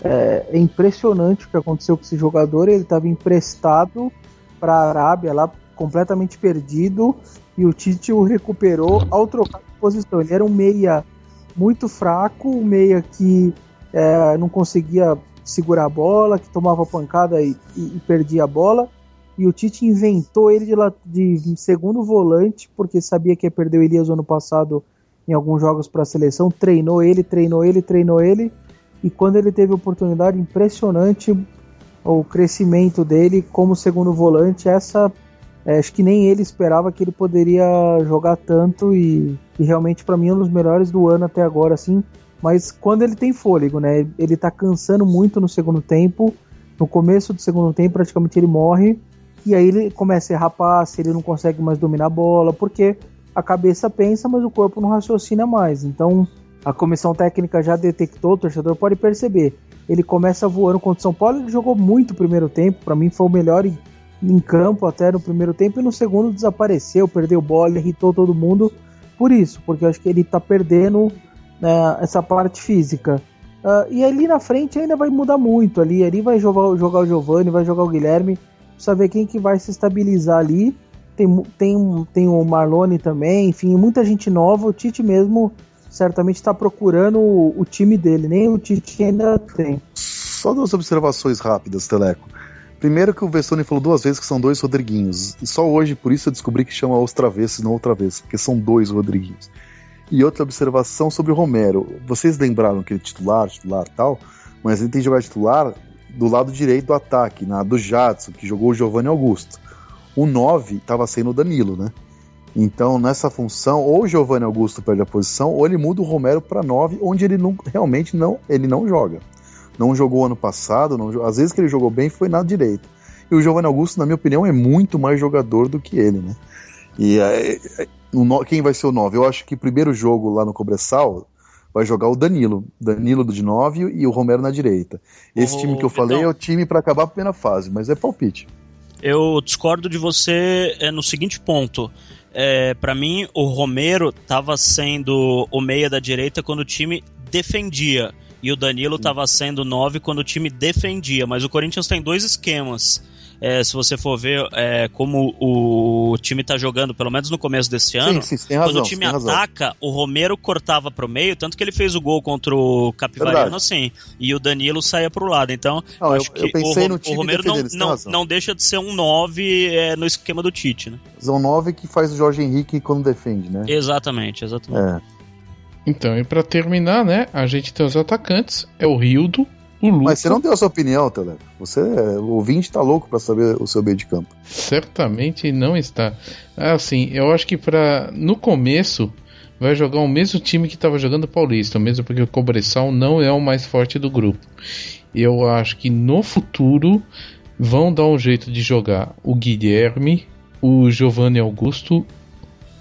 é impressionante o que aconteceu com esse jogador. Ele estava emprestado para a Arábia lá, completamente perdido, e o Tite o recuperou ao trocar de posição. Ele era um meia muito fraco, um meia que não conseguia segurar a bola, que tomava pancada e perdia a bola, e o Tite inventou ele de segundo volante, porque sabia que ia perder o Elias ano passado em alguns jogos para a seleção, treinou ele, e quando ele teve oportunidade, impressionante o crescimento dele como segundo volante. Acho que nem ele esperava que ele poderia jogar tanto, e realmente para mim é um dos melhores do ano até agora, assim. Mas quando ele tem fôlego, né? Ele tá cansando muito no segundo tempo. No começo do segundo tempo, praticamente ele morre. E aí ele começa a errar passe, ele não consegue mais dominar a bola, porque a cabeça pensa, mas o corpo não raciocina mais. Então, a comissão técnica já detectou, o torcedor pode perceber. Ele começa voando contra o São Paulo, ele jogou muito o primeiro tempo. Para mim foi o melhor em campo até no primeiro tempo. E no segundo desapareceu, perdeu bola, irritou todo mundo. Por isso, porque eu acho que ele tá perdendo essa parte física. E ali na frente ainda vai mudar muito. Ali vai jogar o Giovani, vai jogar o Guilherme. Precisa ver quem que vai se estabilizar ali. Tem o Marlone também, enfim, muita gente nova. O Tite mesmo certamente está procurando o time dele, nem o Tite ainda tem. Só 2 observações rápidas, Teleco. Primeiro, que o Vessone falou 2 vezes que são 2 Rodriguinhos, e só hoje por isso eu descobri que chama os travessos, não outra vez, porque são 2 Rodriguinhos. E outra observação sobre o Romero. Vocês lembraram que ele é titular tal, mas ele tem que jogar titular do lado direito do ataque, do Jadson, que jogou o Giovanni Augusto. O 9 estava sendo o Danilo, né? Então, nessa função, ou o Giovanni Augusto perde a posição, ou ele muda o Romero para 9, onde ele realmente não joga. Não jogou ano passado, às vezes que ele jogou bem foi na direita. E o Giovanni Augusto, na minha opinião, é muito mais jogador do que ele, né? E quem vai ser o 9? Eu acho que o primeiro jogo lá no Cobressal vai jogar o Danilo de 9 e o Romero na direita. Esse time que eu falei é o time para acabar a primeira fase, mas é palpite. Eu discordo de você no seguinte ponto. Para mim, o Romero estava sendo o meia da direita quando o time defendia, e o Danilo estava sendo 9 quando o time defendia. Mas o Corinthians tem 2 esquemas. Se você for ver como o time tá jogando, pelo menos no começo desse ano, quando o time ataca, o Romero cortava pro meio, tanto que ele fez o gol contra o Capivariano assim, e o Danilo saía pro lado. Então, acho que o Romero não deixa de ser um 9 no esquema do Tite, né? É um 9 que faz o Jorge Henrique quando defende, né? Exatamente. Então, e pra terminar, né, a gente tem os atacantes, é o Rildo, o Luca. Mas você não deu a sua opinião, Tele. O ouvinte tá louco pra saber o seu meio de campo. Certamente não está. Assim, eu acho que no começo vai jogar o mesmo time que estava jogando o Paulista, mesmo porque o Cobressal não é o mais forte do grupo. Eu acho que no futuro vão dar um jeito de jogar o Guilherme, o Giovanni Augusto,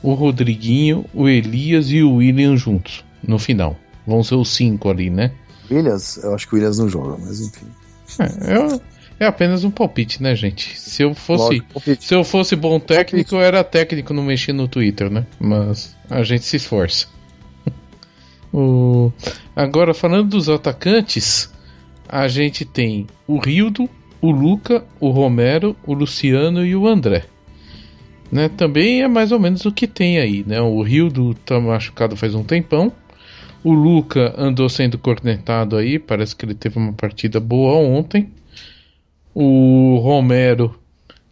o Rodriguinho, o Elias e o William juntos no final. Vão ser os 5 ali, né? Williams, eu acho que o Williams não joga, mas enfim. É apenas um palpite, né, gente? Se eu fosse bom técnico, eu era técnico, não mexia no Twitter, né? Mas a gente se esforça. Agora, falando dos atacantes, a gente tem o Rildo, o Luca, o Romero, o Luciano e o André. Né? Também é mais ou menos o que tem aí, né? O Rildo tá machucado faz um tempão. O Luca andou sendo cornetado aí, parece que ele teve uma partida boa ontem. O Romero,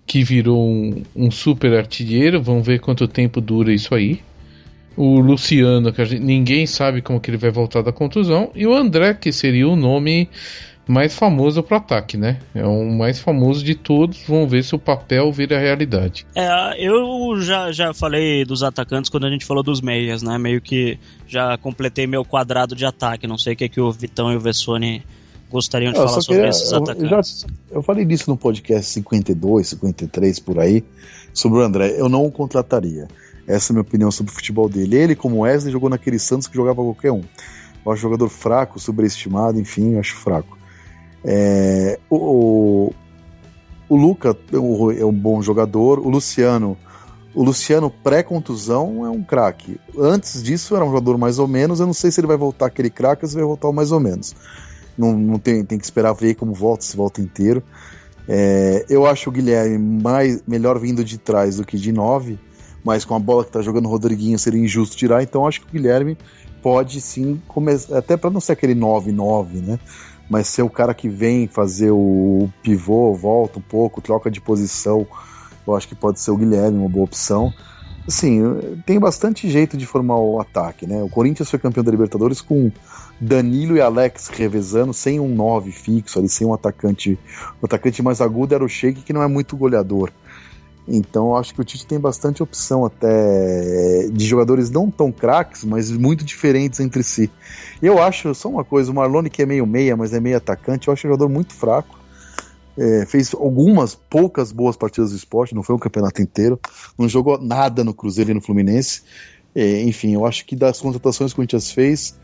que virou um super artilheiro, vamos ver quanto tempo dura isso aí. O Luciano, que ninguém sabe como que ele vai voltar da contusão. E o André, que seria o nome mais famoso pro ataque, né? É o mais famoso de todos. Vamos ver se o papel vira realidade. Eu já falei dos atacantes quando a gente falou dos meias, né? Meio que já completei meu quadrado de ataque. Não sei o que o Vitão e o Vessone gostariam de falar sobre esses atacantes. Eu falei disso no podcast 52, 53, por aí, sobre o André. Eu não o contrataria. Essa é a minha opinião sobre o futebol dele. Ele, como Wesley, jogou naquele Santos que jogava qualquer um. Eu acho jogador fraco, sobreestimado, enfim, eu acho fraco. O Luca é um bom jogador. O Luciano pré-contusão é um craque. Antes disso era um jogador mais ou menos. Eu não sei se ele vai voltar aquele craque ou se vai voltar o mais ou menos. Não tem que esperar ver como volta, se volta inteiro. Eu acho o Guilherme melhor vindo de trás do que de 9, mas com a bola que tá jogando o Rodriguinho seria injusto tirar, então acho que o Guilherme pode sim começar, até para não ser aquele 9-9, né? Mas ser o cara que vem fazer o pivô, volta um pouco, troca de posição, eu acho que pode ser o Guilherme, uma boa opção. Assim, tem bastante jeito de formar o ataque, né? O Corinthians foi campeão da Libertadores com Danilo e Alex revezando, sem um 9 fixo, ali, sem um atacante. O atacante mais agudo era o Sheik, que não é muito goleador. Então eu acho que o Tite tem bastante opção até de jogadores não tão craques, mas muito diferentes entre si. Eu acho, só uma coisa, o Marlone, que é meio meia, mas é meio atacante, eu acho um jogador muito fraco. Fez poucas boas partidas do Sport, não foi um campeonato inteiro, não jogou nada no Cruzeiro e no Fluminense. Enfim, eu acho que das contratações que o Corinthians fez,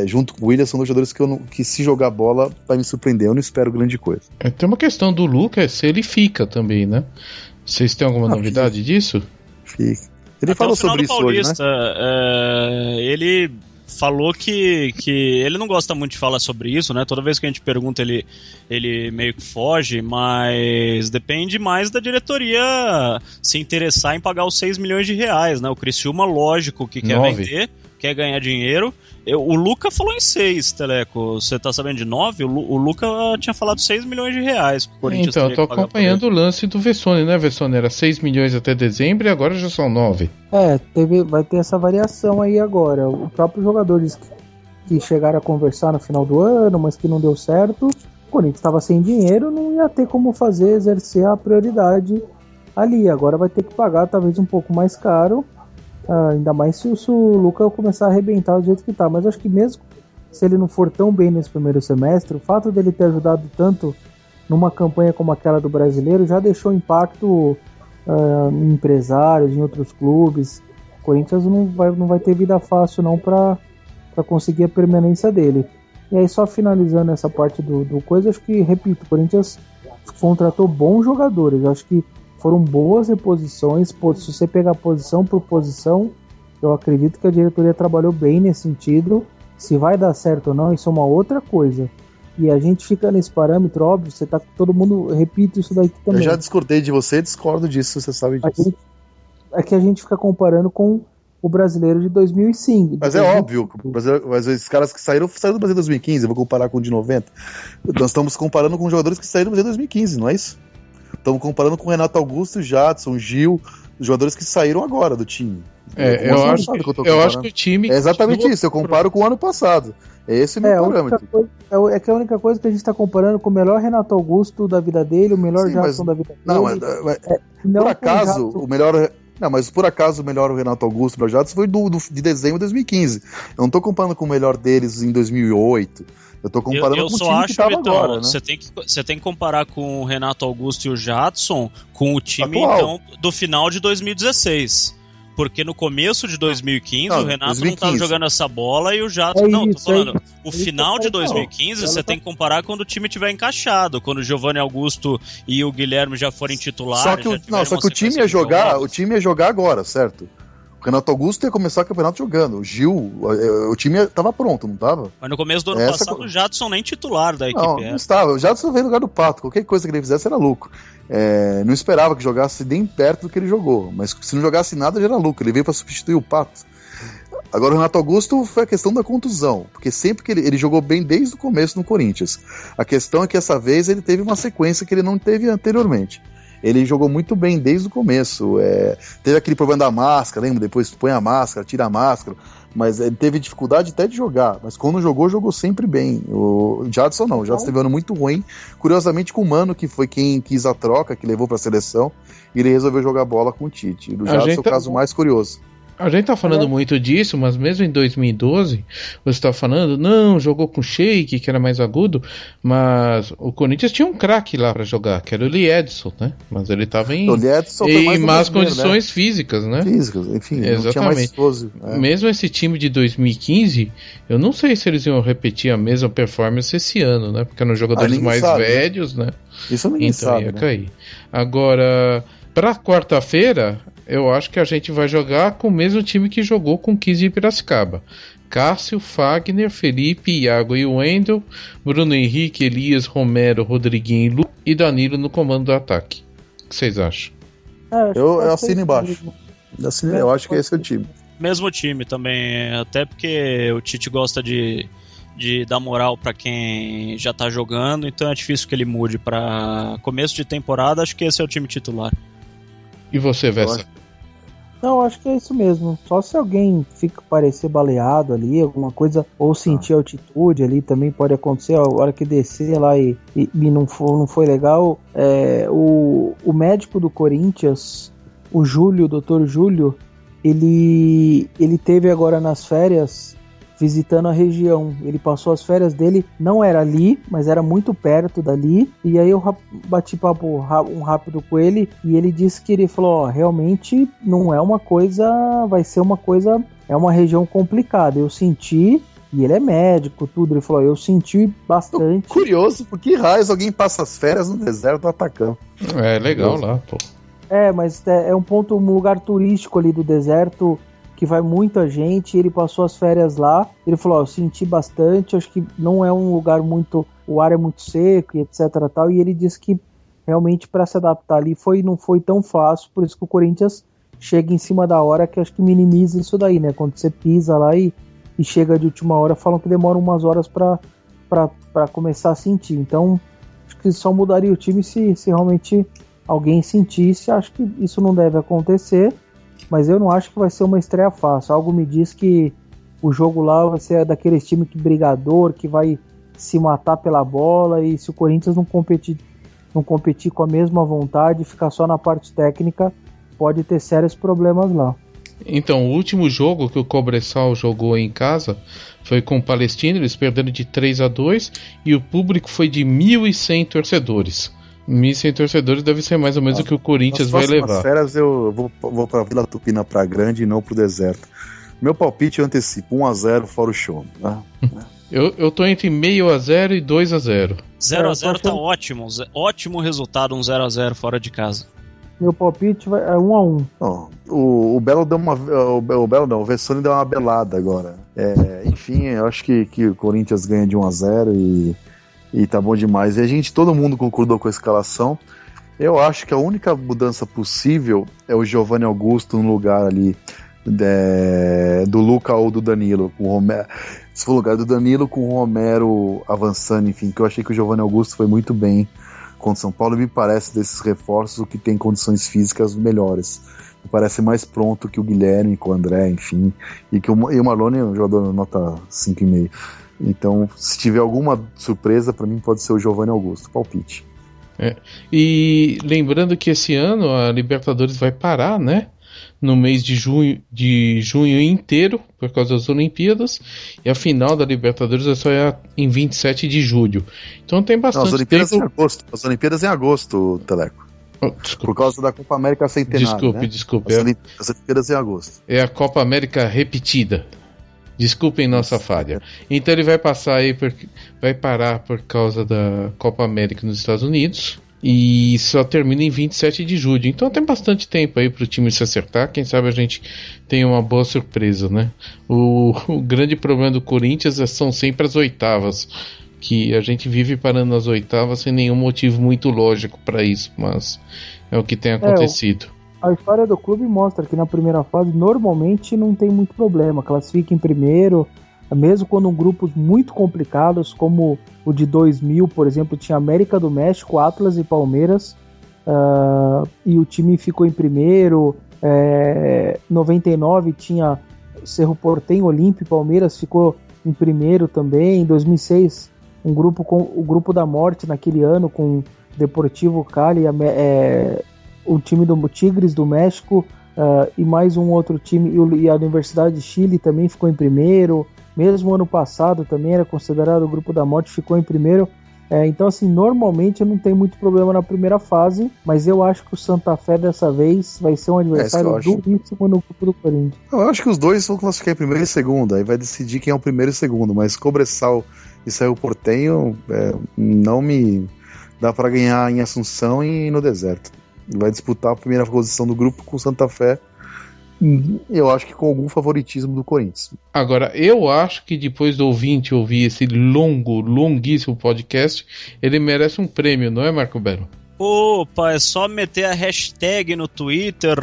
junto com o Willian, são dois jogadores que se jogar bola vai me surpreender. Eu não espero grande coisa. Tem uma questão do Lucas, se ele fica também, né? Vocês têm alguma novidade disso? Fica. Ele falou sobre isso hoje, né? Ele falou que ele não gosta muito de falar sobre isso, né? Toda vez que a gente pergunta, ele meio que foge, mas depende mais da diretoria se interessar em pagar os 6 milhões de reais, né? O Criciúma, lógico, que quer vender, quer ganhar dinheiro. O Luca falou em 6, Teleco. Você tá sabendo de 9? O Luca tinha falado 6 milhões de reais pro Corinthians. Então, eu tô acompanhando o lance do Vessone, né, Vessone? Era 6 milhões até dezembro e agora já são 9. Vai ter essa variação aí agora. O próprio jogadores que chegaram a conversar no final do ano, mas que não deu certo, o Corinthians estava sem dinheiro, não ia ter como exercer a prioridade ali. Agora vai ter que pagar talvez um pouco mais caro. Ainda mais se o Luca começar a arrebentar do jeito que tá. Mas acho que mesmo se ele não for tão bem nesse primeiro semestre, o fato dele ter ajudado tanto numa campanha como aquela do Brasileiro já deixou impacto em empresários, em outros clubes. O Corinthians não vai ter vida fácil não para conseguir a permanência dele. E aí, só finalizando essa parte do coisa, acho que, repito, o Corinthians contratou bons jogadores. Eu acho que foram boas reposições. Se você pegar posição por posição, eu acredito que a diretoria trabalhou bem nesse sentido. Se vai dar certo ou não, isso é uma outra coisa. E a gente fica nesse parâmetro, óbvio, você tá com todo mundo, repito isso daqui também. Eu já discordei de você, discordo disso, você sabe disso. É que a gente fica comparando com o brasileiro de 2005. Mas é óbvio, mas esses caras que saíram do Brasil em 2015, eu vou comparar com o de 90. Nós estamos comparando com jogadores que saíram do Brasil em 2015, não é isso? Estamos comparando com o Renato Augusto, Jadson, Gil, os jogadores que saíram agora do time. Eu acho que o time... É exatamente isso, eu comparo com o ano passado. Esse é o meu parâmetro. É que a única coisa que a gente está comparando com o melhor Renato Augusto da vida dele, o melhor Jadson da vida dele. Por acaso, o melhor... Não, mas por acaso o melhor Renato Augusto, o melhor Jadson, foi de dezembro de 2015. Eu não estou comparando com o melhor deles em 2008. Eu tô comparando com o time que tava agora, né? Você tem que comparar com o Renato Augusto e o Jadson com o time então, do final de 2016. Porque no começo de 2015 o Renato 2015. Não tava jogando essa bola e o Jadson... tô falando. O final de 2015 você tem que comparar quando o time tiver encaixado. Quando o Giovanni Augusto e o Guilherme já forem titulares. Só que o time ia jogar agora, certo? O Renato Augusto ia começar o campeonato jogando. O Gil, o time tava pronto, não tava? Mas no começo do ano passado o Jadson nem titular da equipe. Não estava. O Jadson veio no lugar do Pato. Qualquer coisa que ele fizesse era lucro. Não esperava que jogasse nem perto do que ele jogou. Mas se não jogasse nada, já era lucro. Ele veio para substituir o Pato. Agora o Renato Augusto foi a questão da contusão. Porque sempre que ele jogou bem desde o começo no Corinthians. A questão é que essa vez ele teve uma sequência que ele não teve anteriormente. Ele jogou muito bem desde o começo. Teve aquele problema da máscara, lembra? Depois põe a máscara, tira a máscara. mas ele teve dificuldade até de jogar, mas quando jogou sempre bem. O Jadson não, o Jadson teve um ano muito ruim, curiosamente com o Mano, que foi quem quis a troca, que levou pra seleção, e ele resolveu jogar bola com o Tite. E o Jadson é o caso mais curioso. A gente tá falando muito disso, mas mesmo em 2012, você tá falando, não, jogou com o Sheik, que era mais agudo, mas o Corinthians tinha um craque lá pra jogar, que era o Lee Edson, né? Mas ele tava em más condições físicas, né? Físicas, enfim, exatamente. Não tinha mais esposo, Mesmo esse time de 2015, eu não sei se eles iam repetir a mesma performance esse ano, né? Porque eram jogadores mais velhos, né? Isso ninguém sabe, ia cair. Agora, pra quarta-feira, eu acho que a gente vai jogar com o mesmo time que jogou com 15 em Piracicaba. Cássio, Fagner, Felipe, Iago e Wendel, Bruno Henrique, Elias, Romero, Rodriguinho e Lu e Danilo no comando do ataque. O que vocês acham? Eu assino embaixo. Eu acho que esse é o time. Mesmo time também, até porque o Tite gosta de dar moral pra quem já tá jogando, então é difícil que ele mude pra começo de temporada. Acho que esse é o time titular. E você, Vessa? Não, acho que é isso mesmo. Só se alguém fica parecer baleado ali, alguma coisa, ou sentir altitude ali, também pode acontecer. A hora que descer lá e não foi legal. O médico do Corinthians, o Dr. Júlio, ele teve agora nas férias visitando a região. Ele passou as férias dele, não era ali, mas era muito perto dali, e aí eu bati papo rápido com ele, e ele disse que ele falou, realmente não é uma coisa, vai ser uma coisa, é uma região complicada, eu senti, e ele é médico, tudo, ele falou, eu senti bastante. Tô curioso, por que raios alguém passa as férias no deserto do Atacama? É legal lá, pô. Mas é um lugar turístico ali do deserto, que vai muita gente, ele passou as férias lá, ele falou, eu senti bastante, acho que não é um lugar muito, o ar é muito seco e etc tal, e ele disse que realmente para se adaptar ali não foi tão fácil, por isso que o Corinthians chega em cima da hora, que acho que minimiza isso daí, né, quando você pisa lá e chega de última hora, falam que demora umas horas para começar a sentir, então acho que só mudaria o time se realmente alguém sentisse, acho que isso não deve acontecer, mas eu não acho que vai ser uma estreia fácil. Algo me diz que o jogo lá vai ser daqueles times brigador, que vai se matar pela bola, e se o Corinthians não competir com a mesma vontade, ficar só na parte técnica, pode ter sérios problemas lá. Então, o último jogo que o Cobressal jogou em casa foi com o Palestino, eles perderam de 3-2, e o público foi de 1.100 torcedores. 1.100 torcedores deve ser mais ou menos o que o Corinthians vai levar. Nas férias eu vou pra Vila Tupina, pra Grande, e não pro deserto. Meu palpite eu antecipo 1-0 fora o show, né? Eu tô entre 0,5 e 2-0. 0-0 tá ótimo. Ótimo resultado, 0-0 fora de casa. Meu palpite é 1-1. O Belo deu o Vessone deu uma belada agora. Enfim, eu acho que o Corinthians ganha de 1-0 e tá bom demais. E todo mundo concordou com a escalação. Eu acho que a única mudança possível é o Giovanni Augusto no lugar ali do Luca ou do Danilo, com o Romero. Se for o lugar do Danilo com o Romero avançando, enfim, que eu achei que o Giovanni Augusto foi muito bem contra o São Paulo, e me parece desses reforços o que tem condições físicas melhores. Me parece mais pronto que o Guilherme, com o André, enfim, e o Marlone é um jogador nota 5,5. Então, se tiver alguma surpresa, para mim pode ser o Giovanni Augusto, palpite. E lembrando que esse ano a Libertadores vai parar, né? No mês de junho inteiro, por causa das Olimpíadas, e a final da Libertadores é só em 27 de julho. Então tem bastante tempo. As Olimpíadas em agosto, Teleco. Por causa da Copa América Centenária. Desculpe. As Olimpíadas em agosto. É a Copa América repetida. Desculpem nossa falha. Então ele vai parar por causa da Copa América nos Estados Unidos e só termina em 27 de julho. Então tem bastante tempo aí pro time se acertar. Quem sabe a gente tem uma boa surpresa, né? O grande problema do Corinthians são sempre as oitavas, que a gente vive parando nas oitavas sem nenhum motivo muito lógico para isso, mas é o que tem acontecido. A história do clube mostra que na primeira fase normalmente não tem muito problema, classifica em primeiro, mesmo quando grupos muito complicados, como o de 2000, por exemplo, tinha América do México, Atlas e Palmeiras, e o time ficou em primeiro. 99 tinha Cerro Porteño, Olímpia, Palmeiras ficou em primeiro também. Em 2006, o grupo da morte naquele ano com Deportivo Cali, o time do Tigres do México e mais um outro time, e a Universidade de Chile também ficou em primeiro. Mesmo ano passado também era considerado o grupo da morte, ficou em primeiro. Então, assim, normalmente eu não tenho muito problema na primeira fase, mas eu acho que o Santa Fé dessa vez vai ser um adversário duríssimo no grupo do Corinthians. Eu acho que os dois vão classificar em primeiro e segundo, aí vai decidir quem é o primeiro e segundo, mas Cobresal e Cerro Porteño não me dá para ganhar em Assunção e no deserto. Vai disputar a primeira posição do grupo com o Santa Fé, eu acho que com algum favoritismo do Corinthians. Agora, eu acho que depois do ouvinte ouvir esse longuíssimo podcast, ele merece um prêmio, não é, Marco Belo? Opa, é só meter a hashtag no Twitter,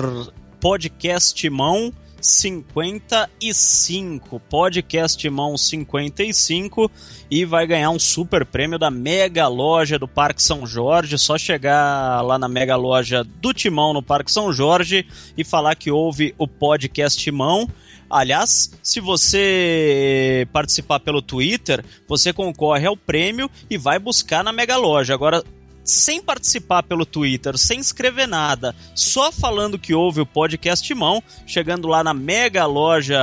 podcastmão 55, podcastmão 55, e vai ganhar um super prêmio da Mega Loja do Parque São Jorge. Só chegar lá na Mega Loja do Timão no Parque São Jorge e falar que ouve o podcast Timão. Aliás, se você participar pelo Twitter, você concorre ao prêmio e vai buscar na Mega Loja. Agora, sem participar pelo Twitter, sem escrever nada, só falando que ouve o podcast Timão, chegando lá na Mega Loja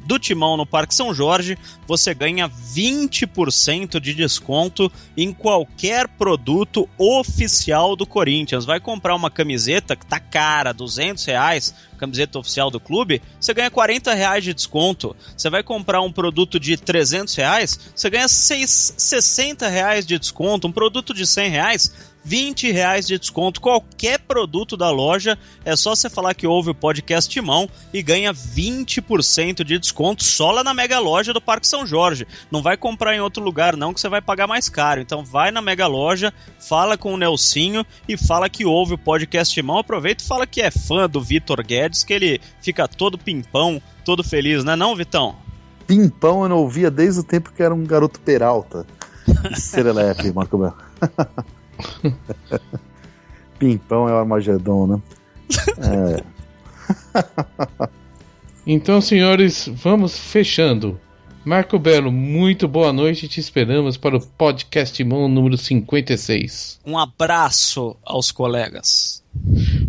do Timão no Parque São Jorge, você ganha 20% de desconto em qualquer produto oficial do Corinthians. Vai comprar uma camiseta que tá cara, R$200, camiseta oficial do clube, você ganha R$40 de desconto. Você vai comprar um produto de R$300, você ganha R$60 de desconto. Um produto de R$100, R$20 de desconto. Qualquer produto da loja, é só você falar que ouve o podcast Timão e ganha 20% de desconto só lá na Mega Loja do Parque São Jorge. Não vai comprar em outro lugar não, que você vai pagar mais caro. Então vai na Mega Loja, fala com o Nelsinho e fala que ouve o podcast Timão. Aproveita e fala que é fã do Vitor Guedes, que ele fica todo pimpão, todo feliz, né não, Vitão? Pimpão eu não ouvia desde o tempo que era um garoto Peralta. Serelepe, Marco Belo. Pimpão é o Armagedon, né? Então, senhores, vamos fechando. Marco Belo, muito boa noite, te esperamos para o podcast Timão número 56. Um abraço aos colegas.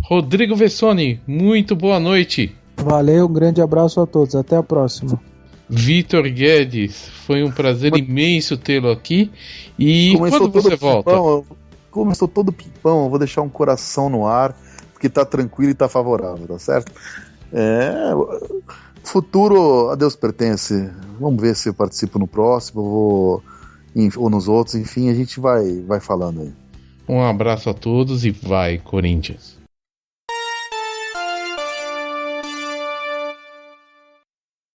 Rodrigo Vessoni, muito boa noite. Valeu, um grande abraço a todos, até a próxima. Vitor Guedes, foi um prazer imenso tê-lo aqui. E quando você volta? Começou todo pimpão, eu vou deixar um coração no ar, porque tá tranquilo e tá favorável, tá certo? Futuro a Deus pertence. Vamos ver se eu participo no próximo ou nos outros, enfim, a gente vai falando aí. Um abraço a todos e vai, Corinthians!